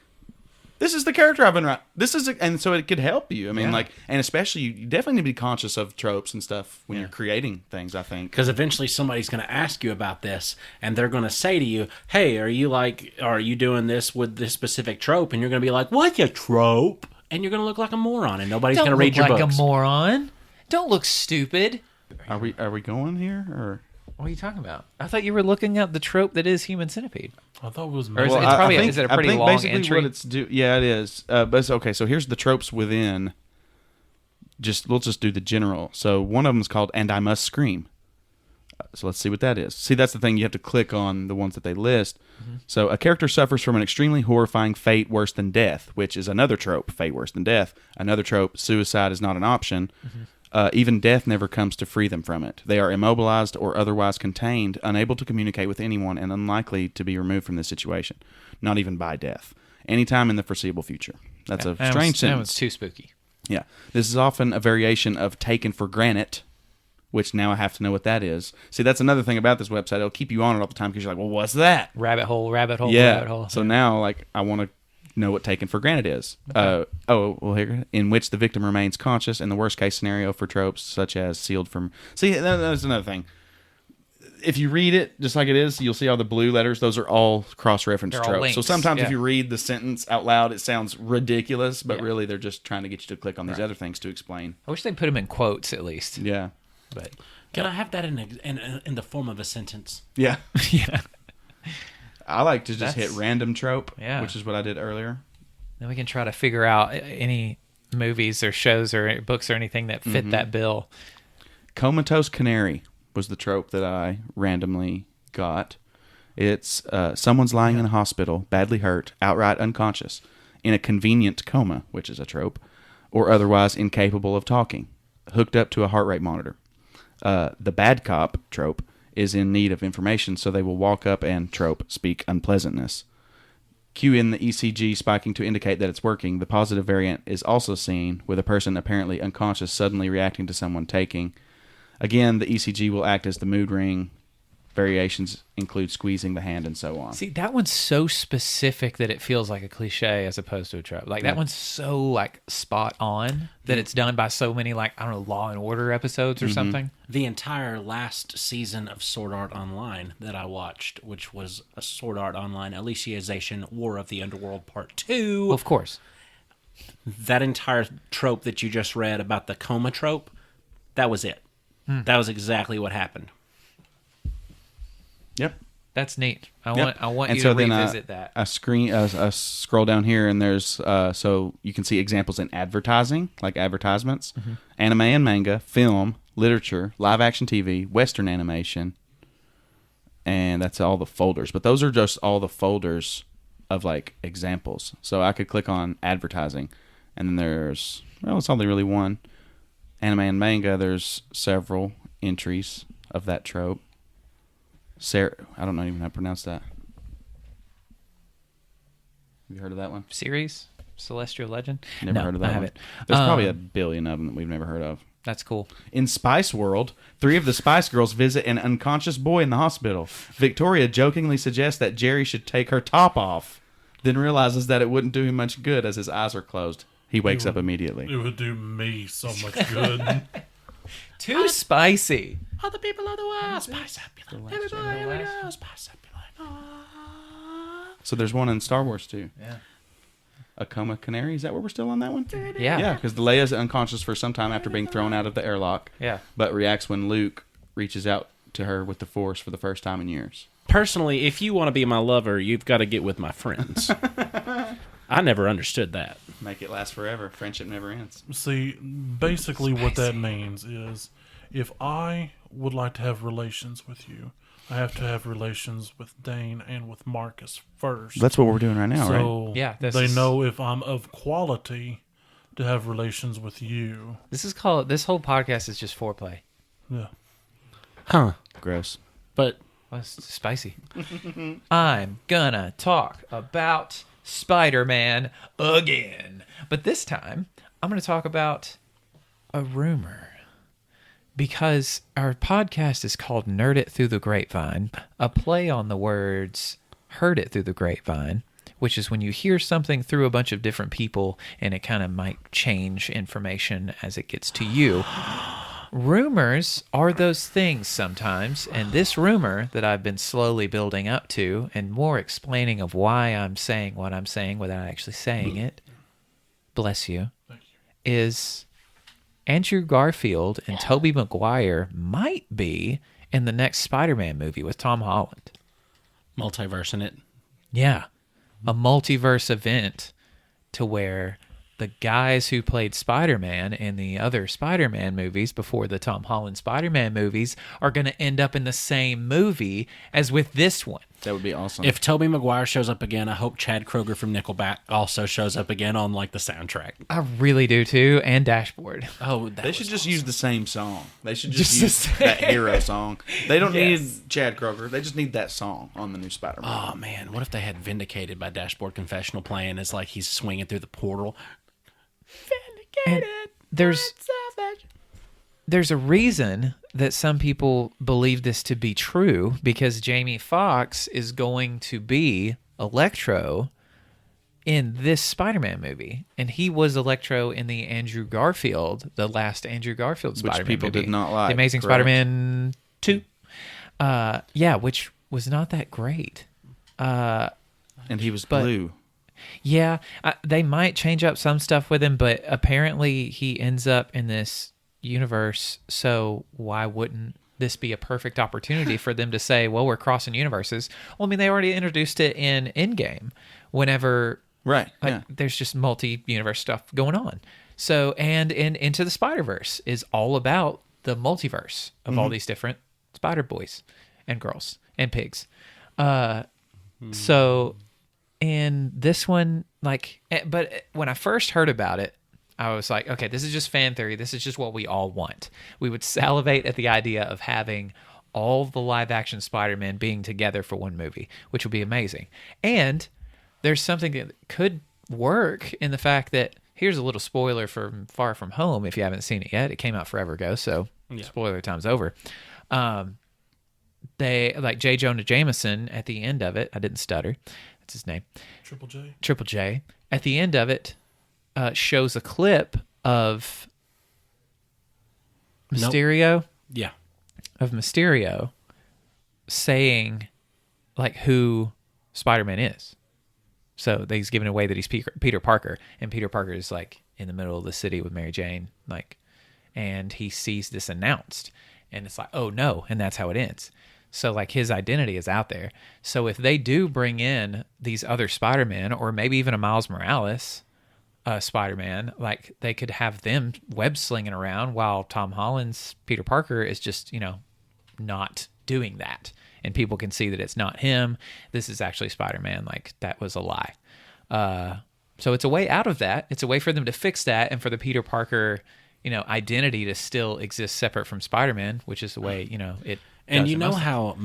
this is the character I've been writing. This is, and so it could help you. I mean, Yeah. like, and especially you definitely need to be conscious of tropes and stuff when you're creating things. I think. Because eventually somebody's going to ask you about this, and they're going to say to you, "Hey, are you doing this with this specific trope?" And you're going to be like, "What's a trope?" And you're going to look like a moron, and nobody's Don't going to read look your like books. a moron. Don't look stupid. Are we going here or? What are you talking about? I thought you were looking at the trope that is human centipede. I thought it was. Or is Well, it- it's probably- is it a I pretty think long basically entry? what it's yeah, it is. But it's okay. So here's the tropes within. We'll just do the general. So one of them is called "And I Must Scream." So let's see what that is. See, that's the thing. You have to click on the ones that they list. So a character suffers from an extremely horrifying fate worse than death, which is another trope. Fate worse than death. Another trope. Suicide is not an option. Even death never comes to free them from it. They are immobilized or otherwise contained, unable to communicate with anyone, and unlikely to be removed from this situation, not even by death, anytime in the foreseeable future. That's a strange That sentence. one's too spooky. Yeah. This is often a variation of taken for granted, which now I have to know what that is. See, that's another thing about this website. It'll keep you on it all the time because you're like, well, what's that? Rabbit hole, rabbit hole, Yeah. rabbit hole. So now, like, I want to know what taken for granted is. Here, in which the victim remains conscious in the worst case scenario for tropes such as sealed from. See, that's another thing. If you read it just like it is, you'll see all the blue letters. Those are all cross-reference They're all tropes. links, So sometimes yeah. if you read the sentence out loud, it sounds ridiculous, but really they're just trying to get you to click on these other things to explain. I wish they'd put them in quotes at least. Yeah. But Can I have that in the form of a sentence? Yeah. yeah. I like to just hit That's- random trope, Yeah. which is what I did earlier. Then we can try to figure out any movies or shows or books or anything that fit that bill. Comatose canary was the trope that I randomly got. It's someone's lying in a hospital, badly hurt, outright unconscious, in a convenient coma, which is a trope, or otherwise incapable of talking, hooked up to a heart rate monitor. The bad cop trope is in need of information, so they will walk up and trope speak unpleasantness. Cue in the ECG spiking to indicate that it's working. The positive variant is also seen with a person apparently unconscious suddenly reacting to someone taking. Again, the ECG will act as the mood ring. Variations include squeezing the hand and so on. See, that one's so specific that it feels like a cliche as opposed to a trope. Like that one's so like spot on that it's done by so many like I don't know Law and Order episodes or something. The entire last season of Sword Art Online that I watched, which was a Sword Art Online Alicization War of the Underworld Part 2. Well, of course. That entire trope that you just read about the coma trope, that was it. That was exactly what happened. Yep. That's neat. I Yep. want And you so to then, revisit that. I scroll down here, and there's so you can see examples in advertising, like advertisements, anime and manga, film, literature, live action TV, Western animation, and that's all the folders. But those are just all the folders of like examples. So I could click on advertising, and then there's it's only really one. Anime and manga, there's several entries of that trope. I don't know even how to pronounce that. Have you heard of that one? Series Celestial Legend. Never No, heard of that I one. haven't. There's probably a billion of them that we've never heard of. That's cool. In Spice World, 3 of the Spice Girls visit an unconscious boy in the hospital. Victoria jokingly suggests that Jerry should take her top off, then realizes that it wouldn't do him much good as his eyes are closed. He wakes up immediately. It would do me so much good. Too spicy. Other people are the world. Spice up your life. Everybody, here we go. Spice up your life. So there's one in Star Wars too. Yeah. A coma canary. Is that where we're still on that one? Yeah. Yeah, because Leia's unconscious for some time after being thrown out of the airlock. Yeah. But reacts when Luke reaches out to her with the Force for the first time in years. personally, if you want to be my lover, you've got to get with my friends. I never understood that. Make it last forever. Friendship never ends. See, basically what that means is if I would like to have relations with you, I have to have relations with Dane and with Marcus first. That's what we're doing right now, right? So Yeah, they know if I'm of quality to have relations with you. This whole podcast is just foreplay. Yeah. Huh. Gross. But Well, it's spicy. I'm gonna talk about Spider-Man again. But this time, I'm gonna talk about a rumor. Because our podcast is called Nerd It Through the Grapevine, a play on the words heard it through the grapevine, which is when you hear something through a bunch of different people and it kind of might change information as it gets to you. Rumors are those things sometimes, and this rumor that I've been slowly building up to and more explaining of why I'm saying what I'm saying without actually saying it, bless you, is Andrew Garfield and Tobey Maguire might be in the next Spider-Man movie with Tom Holland. multiverse in it. Yeah, a multiverse event to where the guys who played Spider-Man in the other Spider-Man movies before the Tom Holland Spider-Man movies are going to end up in the same movie as with this one. That would be awesome. If Tobey Maguire shows up again, I hope Chad Kroeger from Nickelback also shows up again on like the soundtrack. I really do too, and Dashboard. Oh, they should just use the same song. They should Just just the use that hero song. They don't Yes. need Chad Kroeger. They just need that song on the new Spider-Man. Oh man, what if they had "Vindicated" by Dashboard Confessional playing as like he's swinging through the portal? And there's a reason that some people believe this to be true, because Jamie Foxx is going to be Electro in this Spider-Man movie, and he was Electro in the last Andrew Garfield Spider-Man people movie. did not like, The Amazing correct? Spider-Man 2. Yeah, which was not that great. And he was but- blue. Yeah, they might change up some stuff with him, but apparently he ends up in this universe, so why wouldn't this be a perfect opportunity for them to say, well, we're crossing universes? Well, I mean, they already introduced it in Endgame whenever Right. Yeah. there's just multi-universe stuff going on. So, and in Into the Spider-Verse is all about the multiverse of all these different Spider Boys and girls and pigs. So in this one, but when I first heard about it, I was like, okay, this is just fan theory. This is just what we all want. We would salivate at the idea of having all the live-action Spider-Man being together for one movie, which would be amazing. And there's something that could work in the fact that, here's a little spoiler from Far From Home if you haven't seen it yet. It came out forever ago, so spoiler time's over. They, like J. Jonah Jameson at the end of it, I didn't stutter, that's his name. Triple J. At the end of it, shows a clip of Mysterio. Yeah. Of Mysterio saying like who Spider-Man is. So he's giving away that he's Peter Parker, and Peter Parker is like in the middle of the city with Mary Jane, and he sees this announced, and it's like, oh no, and that's how it ends. So like his identity is out there. So if they do bring in these other Spider-Man, or maybe even a Miles Morales Spider-Man, like they could have them web slinging around while Tom Holland's Peter Parker is just, not doing that. And people can see that it's not him. This is actually Spider-Man. Like that was a lie. So it's a way out of that. It's a way for them to fix that, and for the Peter Parker, identity to still exist separate from Spider-Man, which is the way, it. And does you in know most how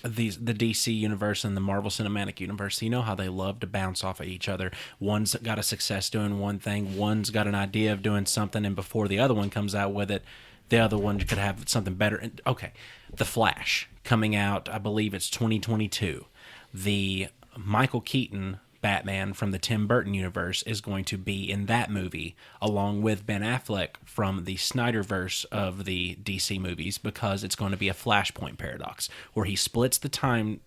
the DC universe and the Marvel Cinematic Universe, you know how they love to bounce off of each other. One's got a success doing one thing, one's got an idea of doing something, and before the other one comes out with it, the other one could have something better. And, okay, The Flash coming out, I believe it's 2022. The Michael Keaton Batman from the Tim Burton universe is going to be in that movie, along with Ben Affleck from the Snyderverse of the DC movies, because it's going to be a Flashpoint paradox where he splits the timeline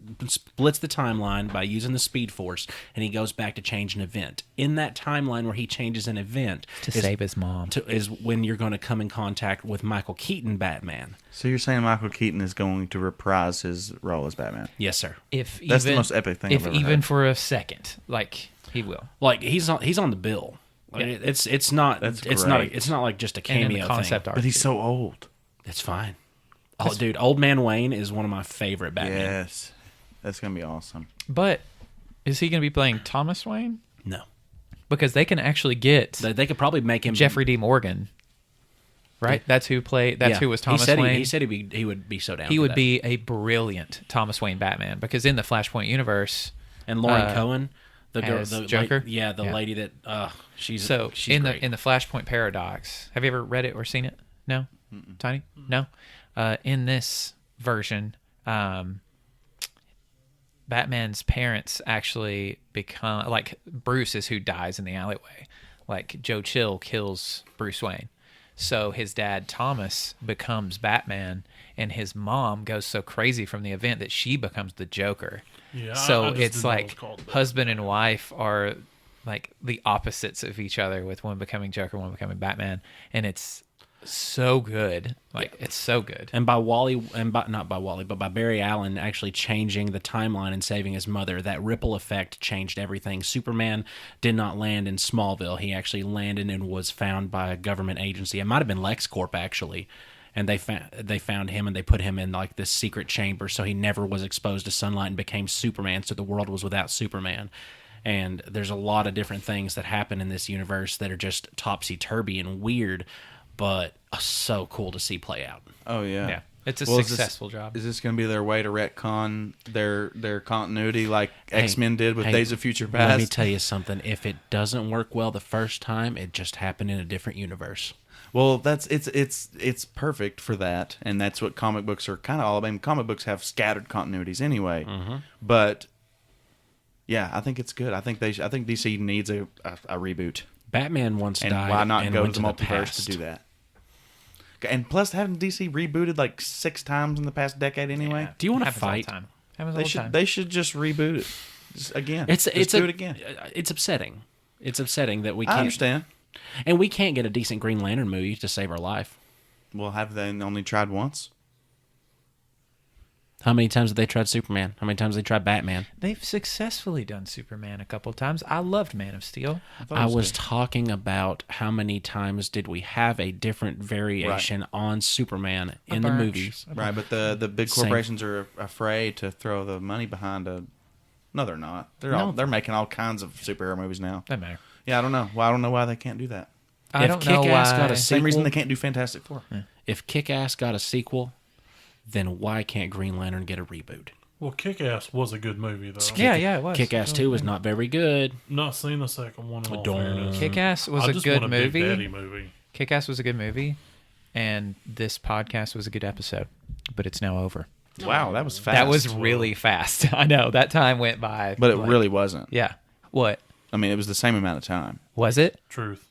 by using the Speed Force, and he goes back to change an event. In that timeline where he changes an event To save his mom. is when you're going to come in contact with Michael Keaton Batman. So you're saying Michael Keaton is going to reprise his role as Batman? Yes, sir. That's the most epic thing I've ever heard. For a second, like he will. Like he's on the bill. Like, it's not like just a And in cameo the concept thing. art. But he's so old. It's fine. Oh, dude, Old Man Wayne is one of my favorite Batman. Yes. That's going to be awesome. But is he going to be playing Thomas Wayne? No, Because they can actually get they could probably make him Jeffrey D. Morgan. Right? That's who was Thomas Wayne. He said he would be so down. He for would that. be a brilliant Thomas Wayne Batman, because in the Flashpoint universe, And Lauren Cohen, the girl, as the Joker? the lady that she's she's great. the Flashpoint paradox. Have you ever read it or seen it? No, Tiny, no. In this version, Batman's parents actually become like Bruce is who dies in the alleyway. Like Joe Chill kills Bruce Wayne. So his dad, Thomas, becomes Batman, and his mom goes so crazy from the event that she becomes the Joker. Yeah, So I just it's didn't know it was like called that. husband and wife are like the opposites of each other, with one becoming Joker, one becoming Batman. And it's so good. Like, it's so good. And not by Wally, but by Barry Allen actually changing the timeline and saving his mother, that ripple effect changed everything. Superman did not land in Smallville. He actually landed and was found by a government agency. It might have been LexCorp, actually. And they found him, and they put him in like this secret chamber, so he never was exposed to sunlight and became Superman, so the world was without Superman. And there's a lot of different things that happen in this universe that are just topsy-turvy and weird, but so cool to see play out. Oh, yeah. Yeah. It's a Well, successful job. Is this going to be their way to retcon their continuity like X-Men did with Days of Future Past? Let me tell you something. If it doesn't work well the first time, it just happened in a different universe. Well, it's perfect for that, and that's what comic books are kind of all about. I mean, comic books have scattered continuities anyway, but yeah, I think it's good. I think DC needs a reboot, Batman once and died. why not and go went to the multiverse past. to do that? And plus, haven't DC rebooted like 6 times in the past decade anyway? Do you want to Happens all the fight? time. Happens all the time. They should just reboot it just again. It's do it again. It's upsetting. It's upsetting that we I can't understand. and we can't get a decent Green Lantern movie to save our life. Well, have they only tried once? How many times have they tried Superman? How many times have they tried Batman? They've successfully done Superman a couple of times. I loved Man of Steel. I was talking about how many times did we have a different variation on Superman in the bunch. movies. Right, but the big Same. corporations are afraid to throw the money behind a. No, they're not. They're making all kinds of superhero movies now. Doesn't matter. Yeah, I don't know. Well, I don't know why they can't do that. I don't know Kick-Ass why. got a Same reason sequel, they can't do Fantastic Four. if Kick-Ass got a sequel, then why can't Green Lantern get a reboot? Well, Kick-Ass was a good movie, though. Yeah, it was. Kick-Ass 2 was not very good. Not seen the second one in all Don't. fairness. Kick-Ass was I a just good want a Big movie. Daddy movie. Kick-Ass was a good movie, and this podcast was a good episode, but it's now over. Wow, that was fast. That was really fast. I know. That time went by. But it like- really wasn't. Yeah. What? I mean, it was the same amount of time. Was it? Truth.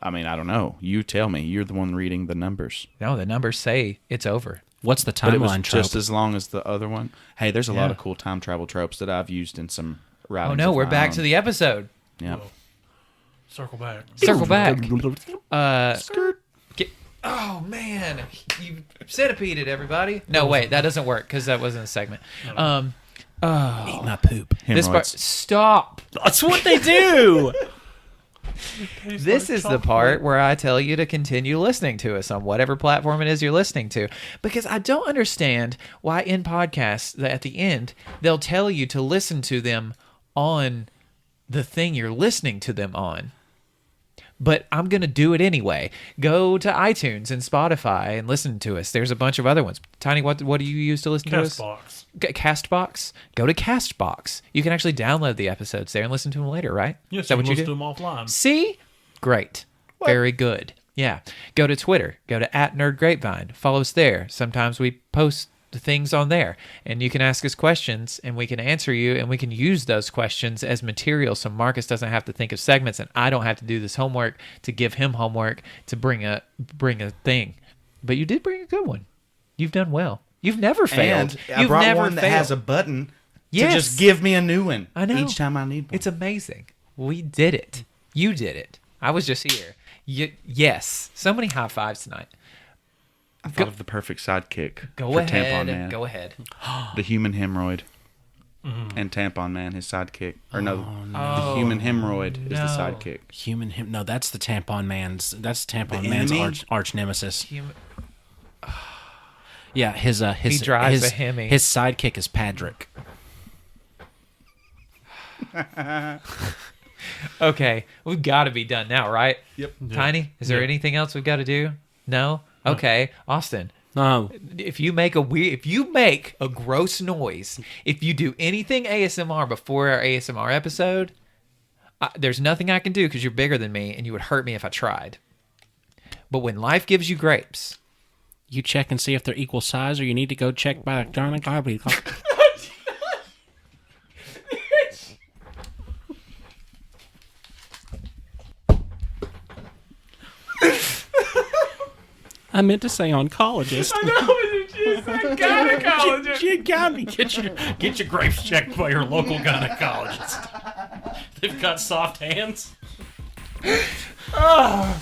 I mean, I don't know. You tell me. You're the one reading the numbers. No, the numbers say it's over. What's the But it was timeline trope? just as long as the other one. Hey, there's a lot Yeah. of cool time travel tropes that I've used in some writings. Oh, no. of We're my back own. to the episode. Yeah. Well, circle back. Circle back. Oh, man. You centipeded, everybody. No, wait. That doesn't work because that wasn't a segment. Eat my poop. This part. Hemorrhoids. Stop. That's what they do. This is the part where I tell you to continue listening to us on whatever platform it is you're listening to. Because I don't understand why in podcasts that at the end, they'll tell you to listen to them on the thing you're listening to them on. But I'm going to do it anyway. Go to iTunes and Spotify and listen to us. There's a bunch of other ones. Tiny, what do you use to listen to us? Castbox. Castbox. Go to Castbox. You can actually download the episodes there and listen to them later, right? Yes, Is that you what can you listen do? to them offline. See? Great. Very good. Yeah. Go to Twitter. Go to @NerdGrapevine. Follow us there. Sometimes we post the things on there, and you can ask us questions and we can answer you, and we can use those questions as material so Marcus doesn't have to think of segments and I don't have to do this homework to give him homework to bring a thing. But you did bring a good one. You've done well. You've never failed. And I You've brought never one that failed. has a button Yes. to just give me a new one. I know. Each time I need one. It's amazing. We did it. You did it. I was just here. Yes. So many high fives tonight. I thought of the perfect sidekick Go for ahead. Tampon Man. Go ahead. The human hemorrhoid. And Tampon Man, his sidekick. Or no, the human hemorrhoid is the sidekick. No, that's the Tampon Man's. That's Tampon The Man's enemy? arch nemesis. Yeah, his He drives a Hemi. His sidekick is Padrick. Okay. We've got to be done now, right? Yep. Tiny, is there anything else we've got to do? No? Okay. Austin. No, If you make a gross noise, if you do anything ASMR before our ASMR episode, there's nothing I can do because you're bigger than me and you would hurt me if I tried. But when life gives you grapes, you check and see if they're equal size, or you need to go check by Johnny Garbage. I meant to say oncologist. I know, but gynecologist. You got me. Get your grapes checked by your local gynecologist. They've got soft hands. Oh.